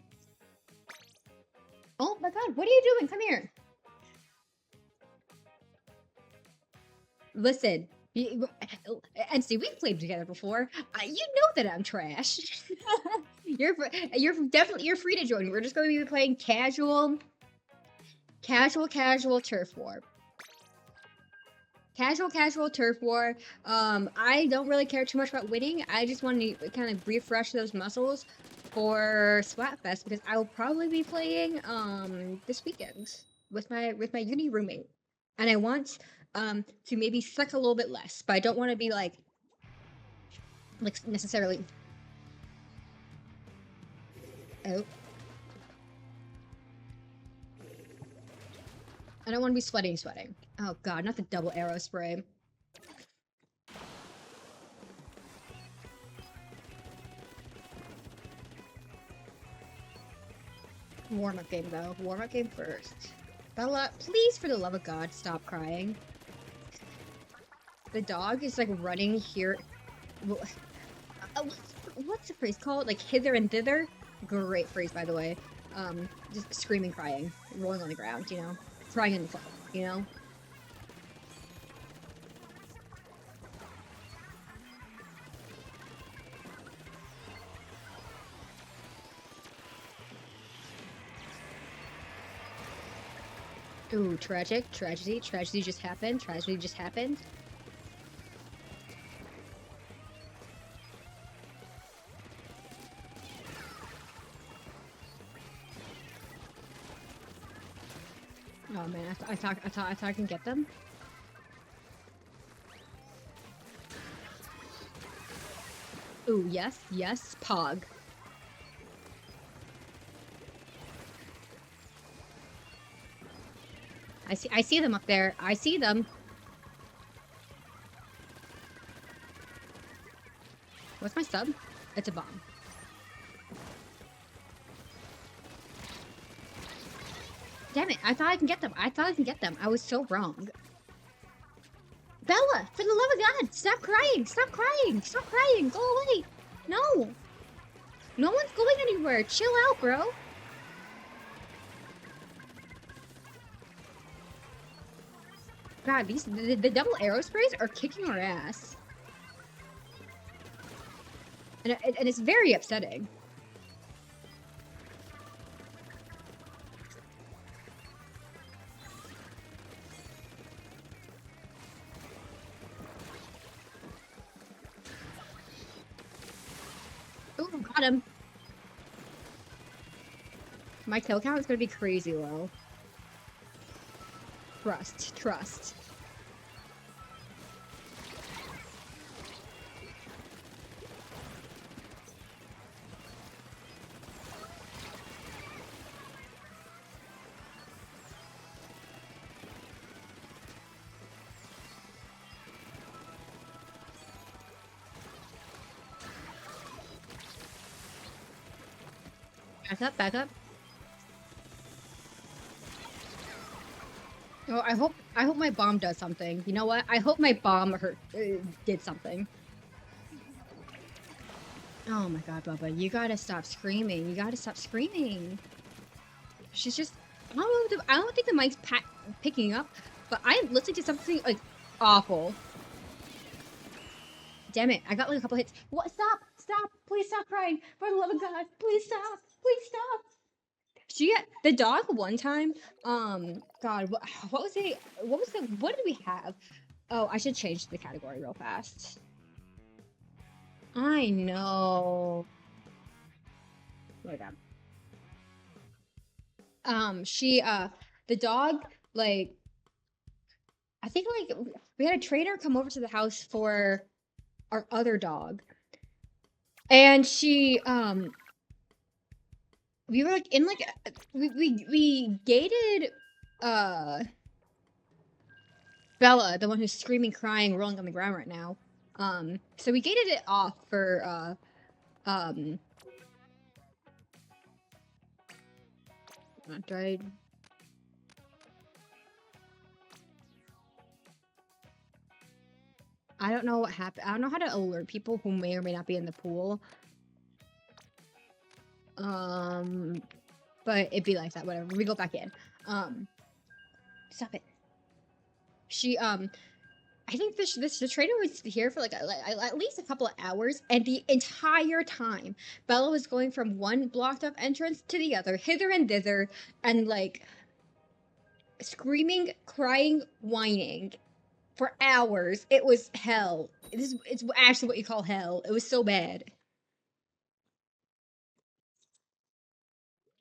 Oh my god, what are you doing? Come here. Listen. And see, we've played together before. You know that I'm trash. you're definitely free to join. We're just going to be playing casual turf war. Casual turf war. I don't really care too much about winning. I just want to kind of refresh those muscles for Splatfest because I will probably be playing this weekend with my uni roommate, and I want to maybe suck a little bit less, but I don't want to be like necessarily. Oh. I don't want to be sweating. Oh god, not the double arrow spray. Warm-up game, though. Warm-up game first. Bella, please, for the love of God, stop crying. The dog is, like, running here. What's the phrase called? Like, hither and thither? Great phrase, by the way. Just screaming, crying, rolling on the ground, you know? Crying in the floor, you know? Ooh, tragedy just happened, Oh man, I thought I can get them. Ooh, yes, Pog. I see them up there. I see them. What's my sub? It's a bomb. Damn it, I thought I can get them. I was so wrong. Bella, for the love of God, stop crying. Go away. No. No one's going anywhere. Chill out, bro. God, the double arrow sprays are kicking our ass. And it's very upsetting. Ooh, got him. My kill count is gonna be crazy low. Trust. Back up. Oh, I hope my bomb does something. You know what? I hope my bomb did something. Oh my god, Bubba, you gotta stop screaming. She's just I don't think the mic's picking up, but I'm listening to something like awful. Damn it, I got like a couple hits. What? Stop! Please stop crying! For the love of God, please stop! The dog one time, God, what did we have? Oh, I should change the category real fast. I know. Oh my God. The dog, like, I think, like, we had a trainer come over to the house for our other dog. And we were, like, in, like, we gated, Bella, the one who's screaming, crying, rolling on the ground right now. So we gated it off for, I don't know what happened. I don't know how to alert people who may or may not be in the pool. But it'd be like that, whatever. We go back in. Stop it. She, I think the trainer was here for like at least a couple of hours, and the entire time, Bella was going from one blocked off entrance to the other, hither and thither, and like screaming, crying, whining for hours. It was hell. It's actually what you call hell. It was so bad.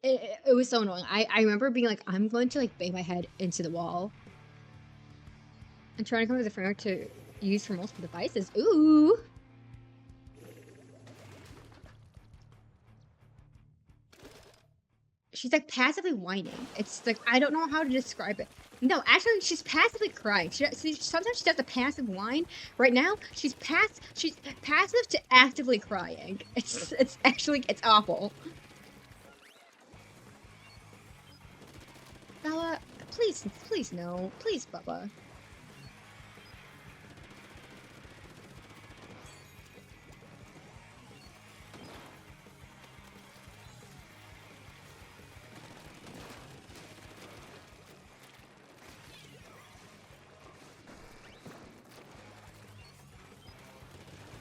It was so annoying. I remember being like, I'm going to like bang my head into the wall. I'm trying to come up with a framework to use for multiple devices. Ooh. She's like passively whining. It's like, I don't know how to describe it. No, actually, she's passively crying. Sometimes she does a passive whine. Right now, she's passive to actively crying. It's actually, it's awful. Bella, please no. Please, Bubba.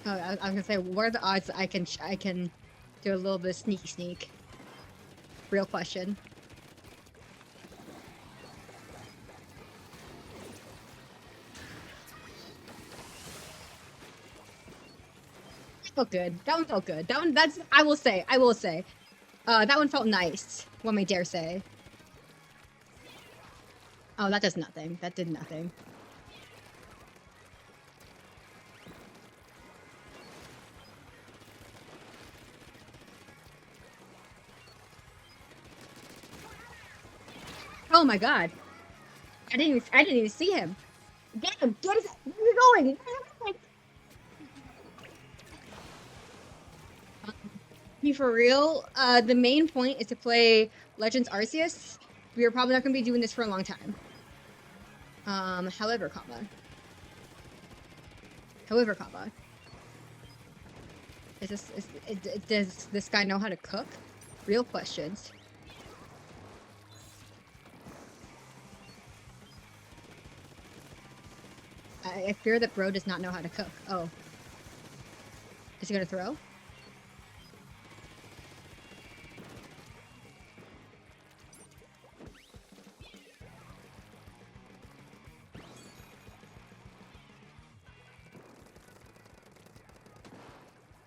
Oh, I was gonna say, what are the odds that I can do a little bit of sneaky sneak? Real question. Felt good. That one felt good. I will say. That one felt nice. One may dare say. Oh, that does nothing. That did nothing. Oh my god. I didn't even see him. Get him! Get his, where are you going? Be for real, the main point is to play Legends Arceus. We are probably not going to be doing this for a long time. However, does this guy know how to cook? Real questions. I fear that bro does not know how to cook. Oh. Is he gonna throw?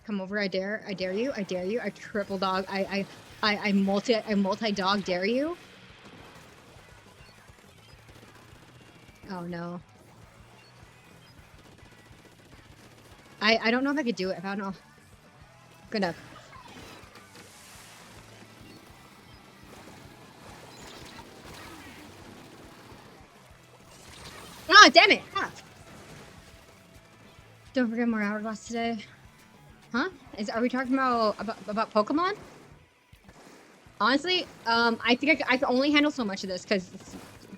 Come over, I dare you, I triple dog, I multi dog dare you. Oh no. I don't know if I could do it. I don't know. Good enough. Ah, damn it! Ah. Don't forget more hourglass today. Huh? Are we talking about Pokemon? Honestly, I think I can only handle so much of this because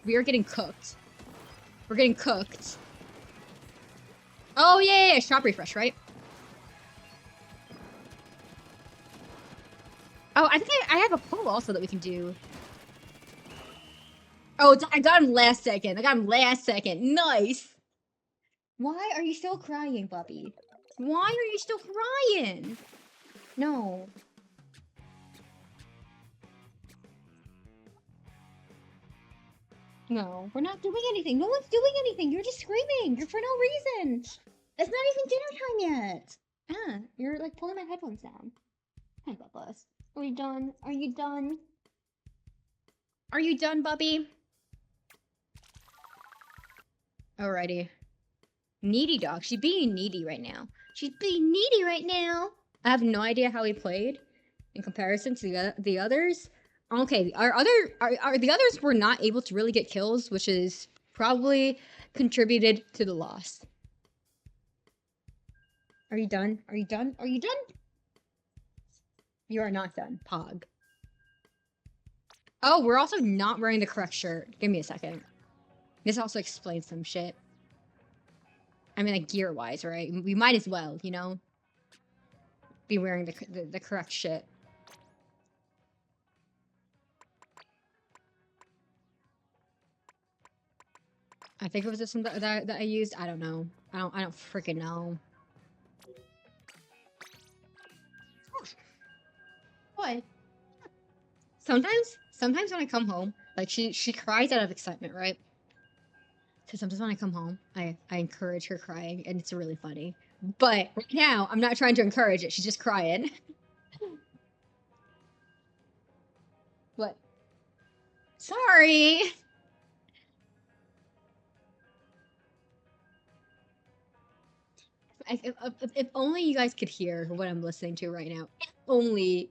we are getting cooked. We're getting cooked. Oh yeah, shop refresh, right? Oh, I think I have a poll also that we can do. Oh, I got him last second. Nice. Why are you still crying, Bubby? Why are you still crying? No. No, we're not doing anything. No one's doing anything. You're just screaming. You're for no reason. It's not even dinner time yet. Ah, you're like pulling my headphones down. Hi, Bubbles. Are you done? Are you done? Are you done, Bubby? Alrighty. Needy dog. She's being needy right now. I have no idea how he played in comparison to the others. Okay, the others were not able to really get kills, which is probably contributed to the loss. Are you done? Are you done? Are you done? You are not done, Pog. Oh, we're also not wearing the correct shirt. Give me a second. This also explains some shit. I mean, like, gear-wise, right? We might as well, you know? Be wearing the correct shit. I think it was this one that I used. I don't know. I don't freaking know. What? Sometimes when I come home, like she cries out of excitement, right? So sometimes when I come home, I encourage her crying, and it's really funny. But right now, I'm not trying to encourage it. She's just crying. What? Sorry. If only you guys could hear what I'm listening to right now. Only.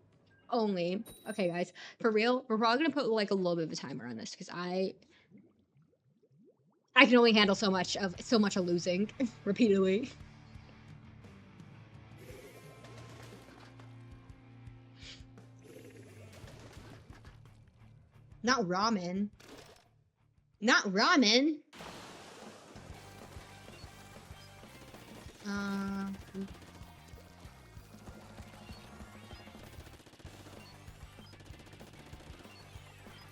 Okay, guys, for real, we're probably gonna put like a little bit of a timer on this because I can only handle so much of losing repeatedly. Not ramen. Not ramen.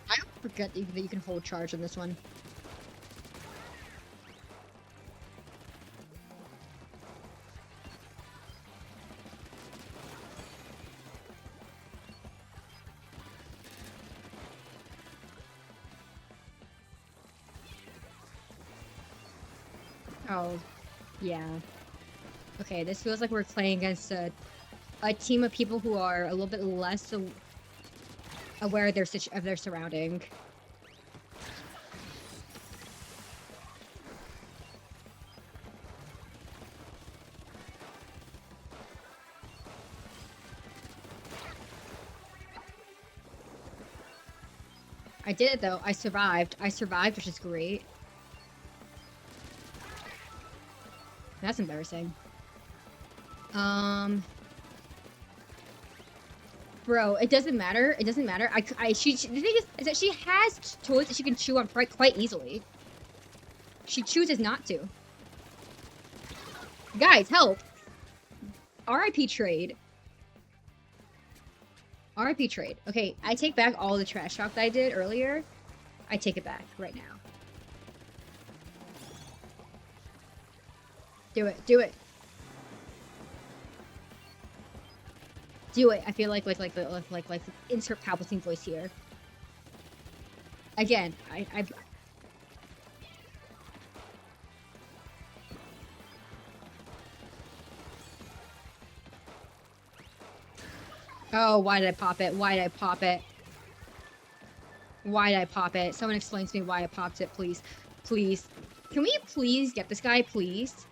I forget that you can hold charge on this one. Oh, yeah. Okay, this feels like we're playing against a team of people who are a little bit less aware of their surrounding. I did it though. I survived. Which is great. That's embarrassing. Bro, it doesn't matter. It doesn't matter. The thing is that she has toys that she can chew on quite easily. She chooses not to. Guys, help! RIP trade. RIP trade. Okay, I take back all the trash talk that I did earlier. I take it back right now. Do it. Do it. Do it. I feel like insert Palpatine voice here. Again, I Oh, why did I pop it? Why did I pop it? Why did I pop it? Someone explain to me why I popped it, please. Please. Can we please get this guy, please?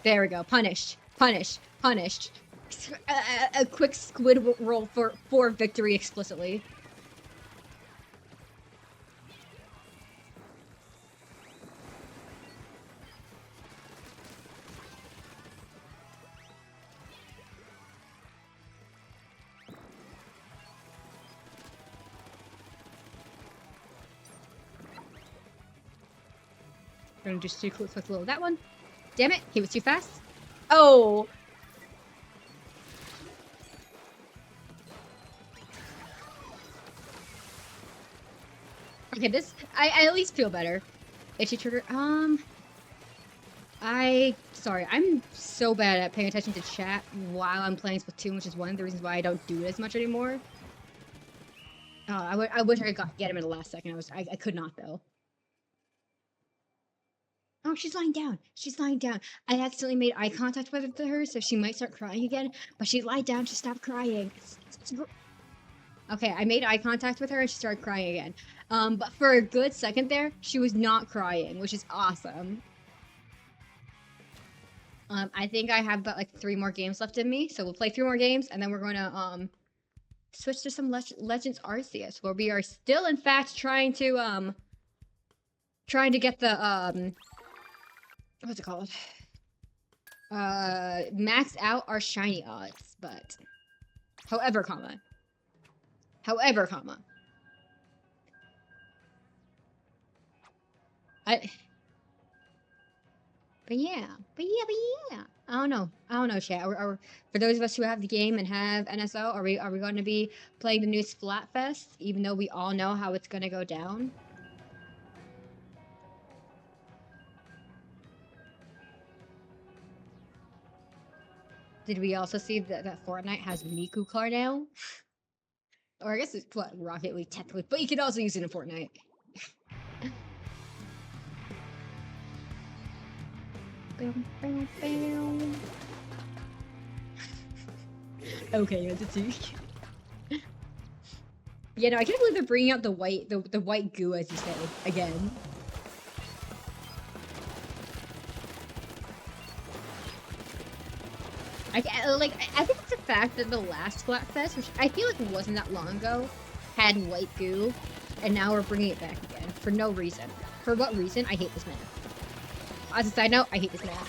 There we go. Punished. Punished. Punished. A quick squid roll for victory explicitly. We're gonna just do quick little that one. Damn it, he was too fast. Oh! Okay, I at least feel better. Itchy trigger, sorry, I'm so bad at paying attention to chat while I'm playing Splatoon, which is one of the reasons why I don't do it as much anymore. I wish I could get him in the last second. I could not, though. Oh, she's lying down. She's lying down. I accidentally made eye contact with her, so she might start crying again. But she lied down to stop crying. Okay, I made eye contact with her and she started crying again. But for a good second there, she was not crying, which is awesome. I think I have about like 3 more games left in me, so we'll play 3 more games, and then we're going to switch to some Legends Arceus, where we are still, in fact, trying to get the what's it called? Max out our shiny odds, but however, comma. I. But yeah, I don't know, chat. For those of us who have the game and have NSO, are we going to be playing the new Splatfest, even though we all know how it's going to go down? Did we also see that Fortnite has Miku car now? Or I guess it's what Rocket League technically, but you can also use it in Fortnite. Okay, entity. Yeah, no, I can't believe they're bringing out the white goo, as you say, again. I think it's the fact that the last Splatfest, which I feel like wasn't that long ago, had white goo, and now we're bringing it back again for no reason. For what reason? I hate this map. As a side note, I hate this map.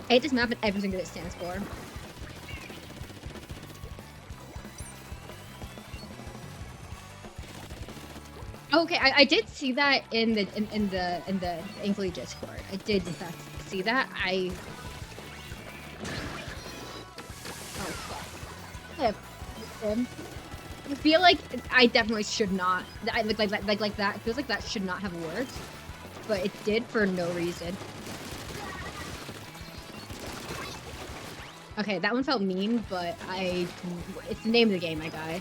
I hate this map and everything that it stands for. Okay, I did see that in the Inkly Discord. I did in fact see that. Oh fuck. I feel like I definitely should not. Like that. It feels like that should not have worked, but it did for no reason. Okay, that one felt mean, but it's the name of the game, my guy.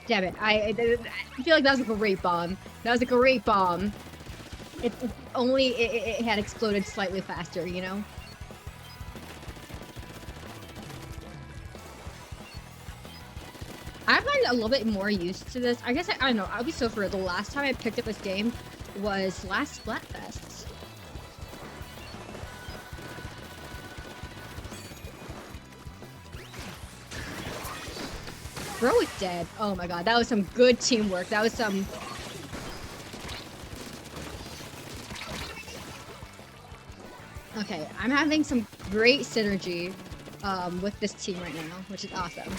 Damn it, I feel like that was a great bomb. That was a great bomb. It only it had exploded slightly faster, you know? I've gotten a little bit more used to this. I guess I don't know. I'll be so for the last time I picked up this game was last Splatfest. Bro is dead. Oh my god, that was some good teamwork. That was some. Okay, I'm having some great synergy with this team right now, which is awesome.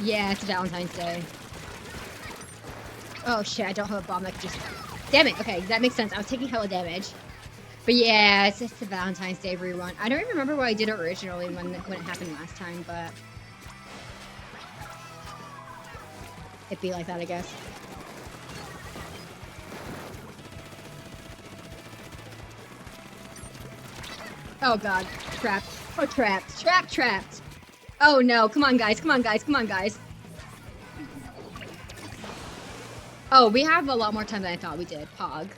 Yeah, it's Valentine's Day. Oh shit, I don't have a bomb that could just... Damn it, okay, that makes sense. I was taking hella damage. But yeah, it's just the Valentine's Day rerun. I don't even remember what I did originally when it happened last time, but... It'd be like that, I guess. Oh god, trapped. Oh, trapped. Trapped. Oh no, come on guys, come on guys, come on guys. Oh, we have a lot more time than I thought we did. Pog.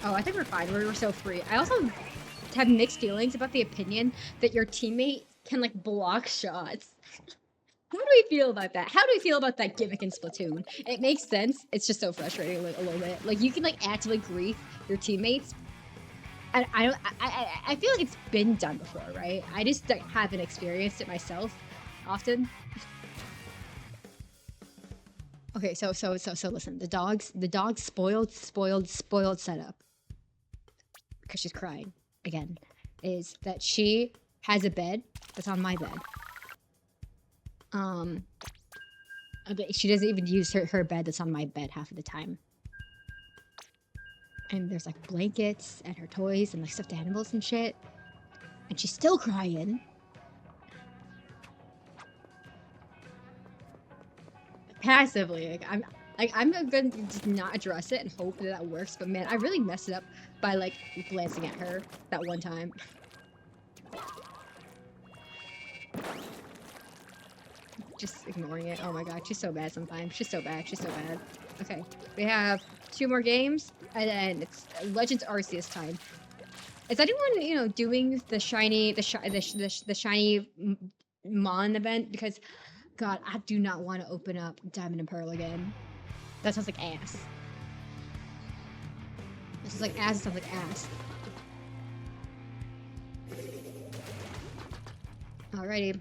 Oh, I think we're fine. We're so free. I also have mixed feelings about the opinion that your teammate can, like, block shots. How do we feel about that? How do we feel about that gimmick in Splatoon? It makes sense. It's just so frustrating, like, a little bit. Like, you can, like, actively grief your teammates. And I feel like it's been done before, right? I just like, haven't experienced it myself often. Okay, so listen, the dog's spoiled setup, because she's crying again, is that she has a bed that's on my bed. But she doesn't even use her bed that's on my bed half of the time. And there's like blankets and her toys and like stuffed animals and shit. And she's still crying. Passively, I'm gonna just not address it and hope that works. But man, I really messed it up by like glancing at her that one time. Just ignoring it. Oh my god, she's so bad sometimes. She's so bad. Okay, we have 2 more games, and then it's Legends Arceus time. Is anyone, you know, doing the shiny Mon event? Because God, I do not want to open up Diamond and Pearl again. That sounds like ass. This is like ass. It sounds like ass. Alrighty.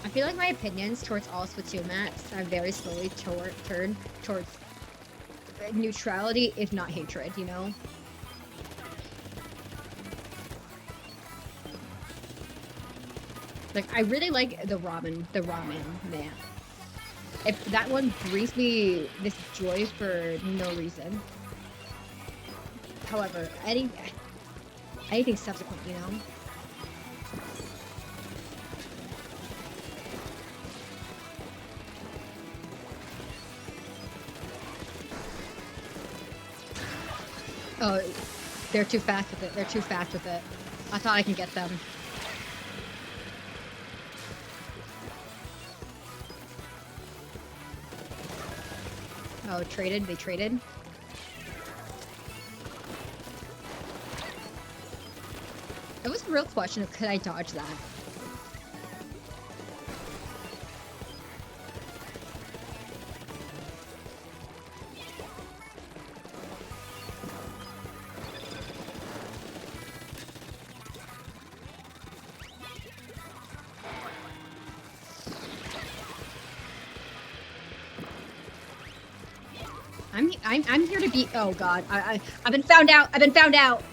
I feel like my opinions towards all Splatoon maps have very slowly turned towards neutrality, if not hatred, you know? Like, I really like the ramen map. If that one brings me this joy for no reason. However, anything subsequent, you know? Oh, they're too fast with it. They're too fast with it. I thought I can get them. Oh, traded? They traded? It was a real question of could I dodge that? I'm here to be. Oh God, I've been found out. I've been found out.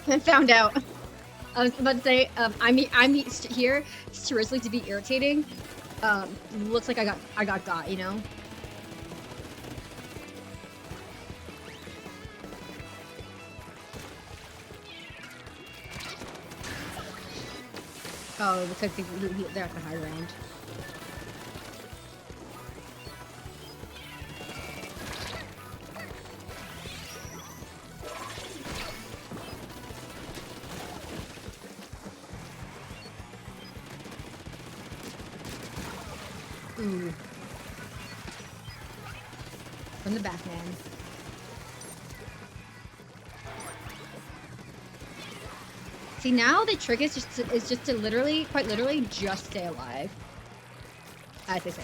I've been found out. I was about to say, I'm here seriously to be irritating. Looks like I got, you know. Oh, because they're at the high ground. Ooh. From the back, man. See, now the trick is just to literally, quite literally, just stay alive. As they say.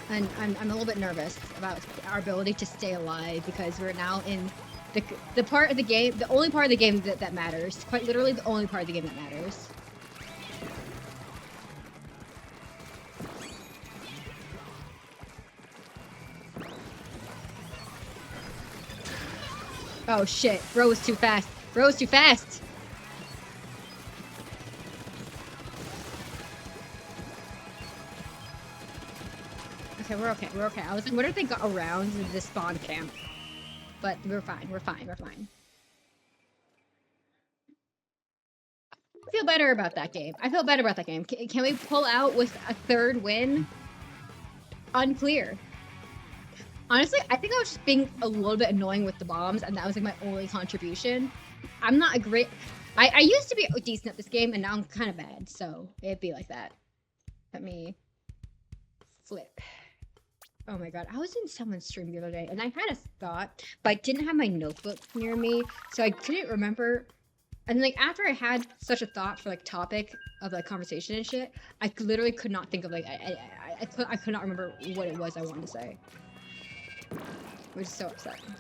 And I'm a little bit nervous about our ability to stay alive because we're now in the part of the game, the only part of the game that matters. Quite literally the only part of the game that matters. Oh shit, bro was too fast. Bro was too fast! Okay, we're okay, we're okay. I was like, what if they got around the spawn camp? But we're fine, we're fine, we're fine. I feel better about that game. I feel better about that game. Can we pull out with a third win? Unclear. Honestly, I think I was just being a little bit annoying with the bombs, and that was like my only contribution. I'm not a great... I used to be decent at this game, and now I'm kind of bad, so it'd be like that. Let me flip. Oh my god, I was in someone's stream the other day, and I had a thought, but I didn't have my notebook near me, so I couldn't remember. And like after I had such a thought for like topic of like conversation and shit, I literally could not think of like I could not remember what it was I wanted to say, which is so upsetting.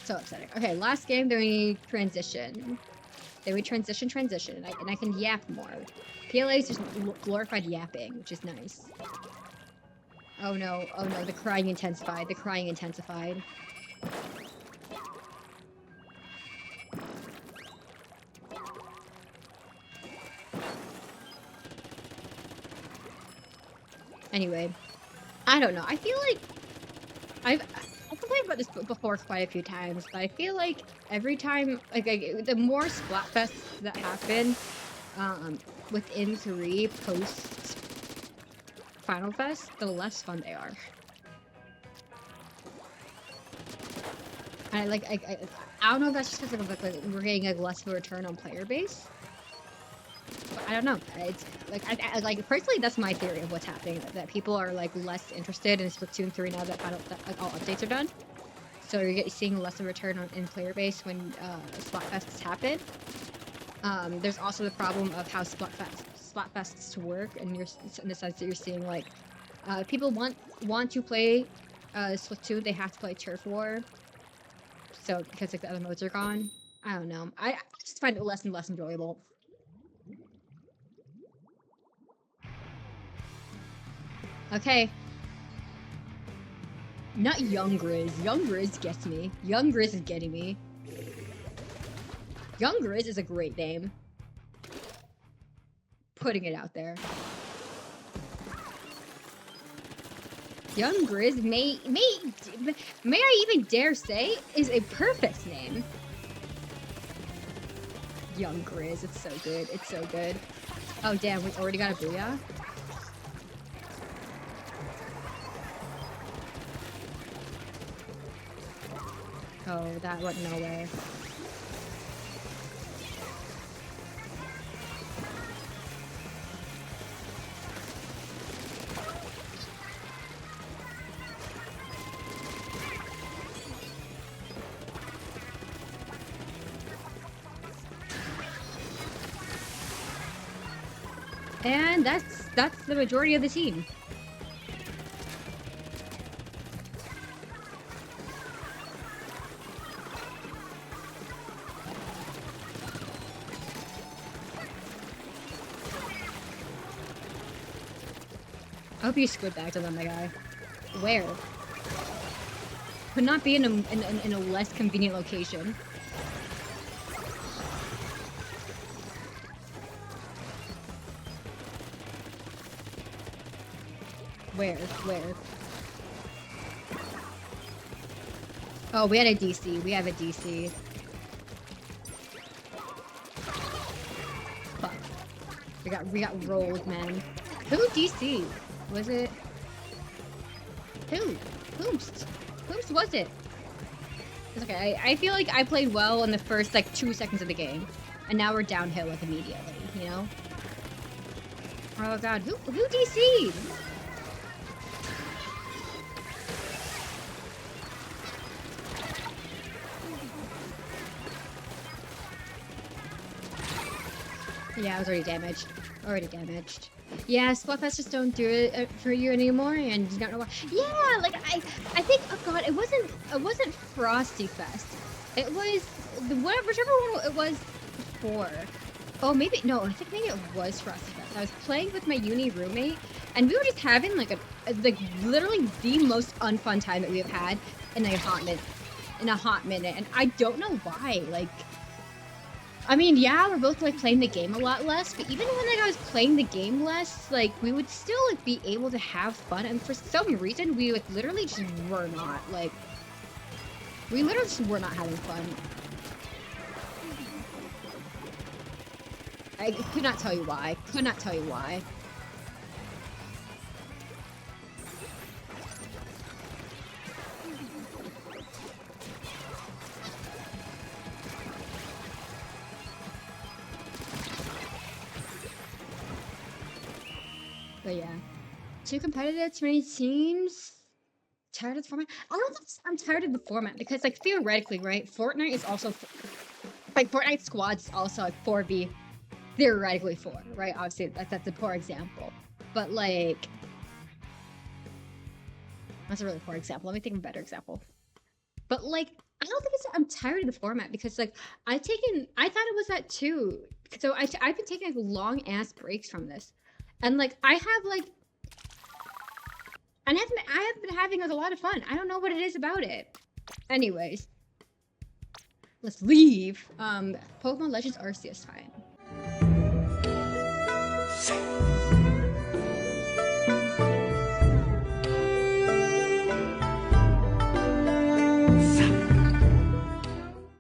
So upsetting. Okay, last game. Then we transition. Then we transition, and I can yap more. PLA is just glorified yapping, which is nice. Oh no, the crying intensified. The crying intensified. Anyway, I don't know. I feel like I've complained about this before quite a few times, but I feel like every time, like the more Splatfests that happen within 3 post Final Fest, the less fun they are. And I don't know if that's just because like, we're getting like less of a return on player base, I don't know. It's like I like personally, that's my theory of what's happening. That people are like less interested in Splatoon 3 now that like all updates are done. So you're seeing less of a return in player base when Splatfests happen. There's also the problem of how Splatfests work, and you're in the sense that you're seeing like people want to play Splatoon, they have to play Turf War. So because like the other modes are gone, I don't know. I just find it less and less enjoyable. Okay. Not Young Grizz. Young Grizz gets me. Young Grizz is getting me. Young Grizz is a great name. Putting it out there. Young Grizz may I even dare say is a perfect name. Young Grizz, it's so good. It's so good. Oh damn, we already got a booyah? Oh, that went nowhere. And that's the majority of the team. I hope you squid back to them, my guy. Where? Could not be in a less convenient location. Where? Oh, we had a DC. We have a DC. Fuck. We got rolled, man. Who DC? Was it? Who? Whomst was it? It's okay. I feel like I played well in the first like 2 seconds of the game, and now we're downhill like immediately. You know? Oh god, who DC'd? Yeah, I was already damaged. Yeah, Splatfest just don't do it for you anymore, and you don't know why. Yeah, like I think, oh god, it wasn't Frosty Fest. It was whichever one it was before. Oh, maybe no, I think maybe it was Frosty Fest. I was playing with my uni roommate, and we were just having like literally the most unfun time that we have had in a hot minute, and I don't know why. Like, I mean, yeah, we're both like playing the game a lot less, but even when like I was playing the game less, like we would still like be able to have fun, and for some reason we like literally just were not like we literally just were not having fun. I could not tell you why. But yeah, too competitive, too many teams. Tired of the format? I don't think I'm tired of the format because, like, theoretically, right? Fortnite is also like Fortnite squads also like 4v, theoretically 4, right? Obviously, that's a poor example, but like that's a really poor example. Let me think of a better example. But like, I don't think I'm tired of the format because like I thought it was that too. So I've been taking like long ass breaks from this. And like I have been having like a lot of fun. I don't know what it is about it. Anyways, let's leave. Pokemon Legends Arceus time.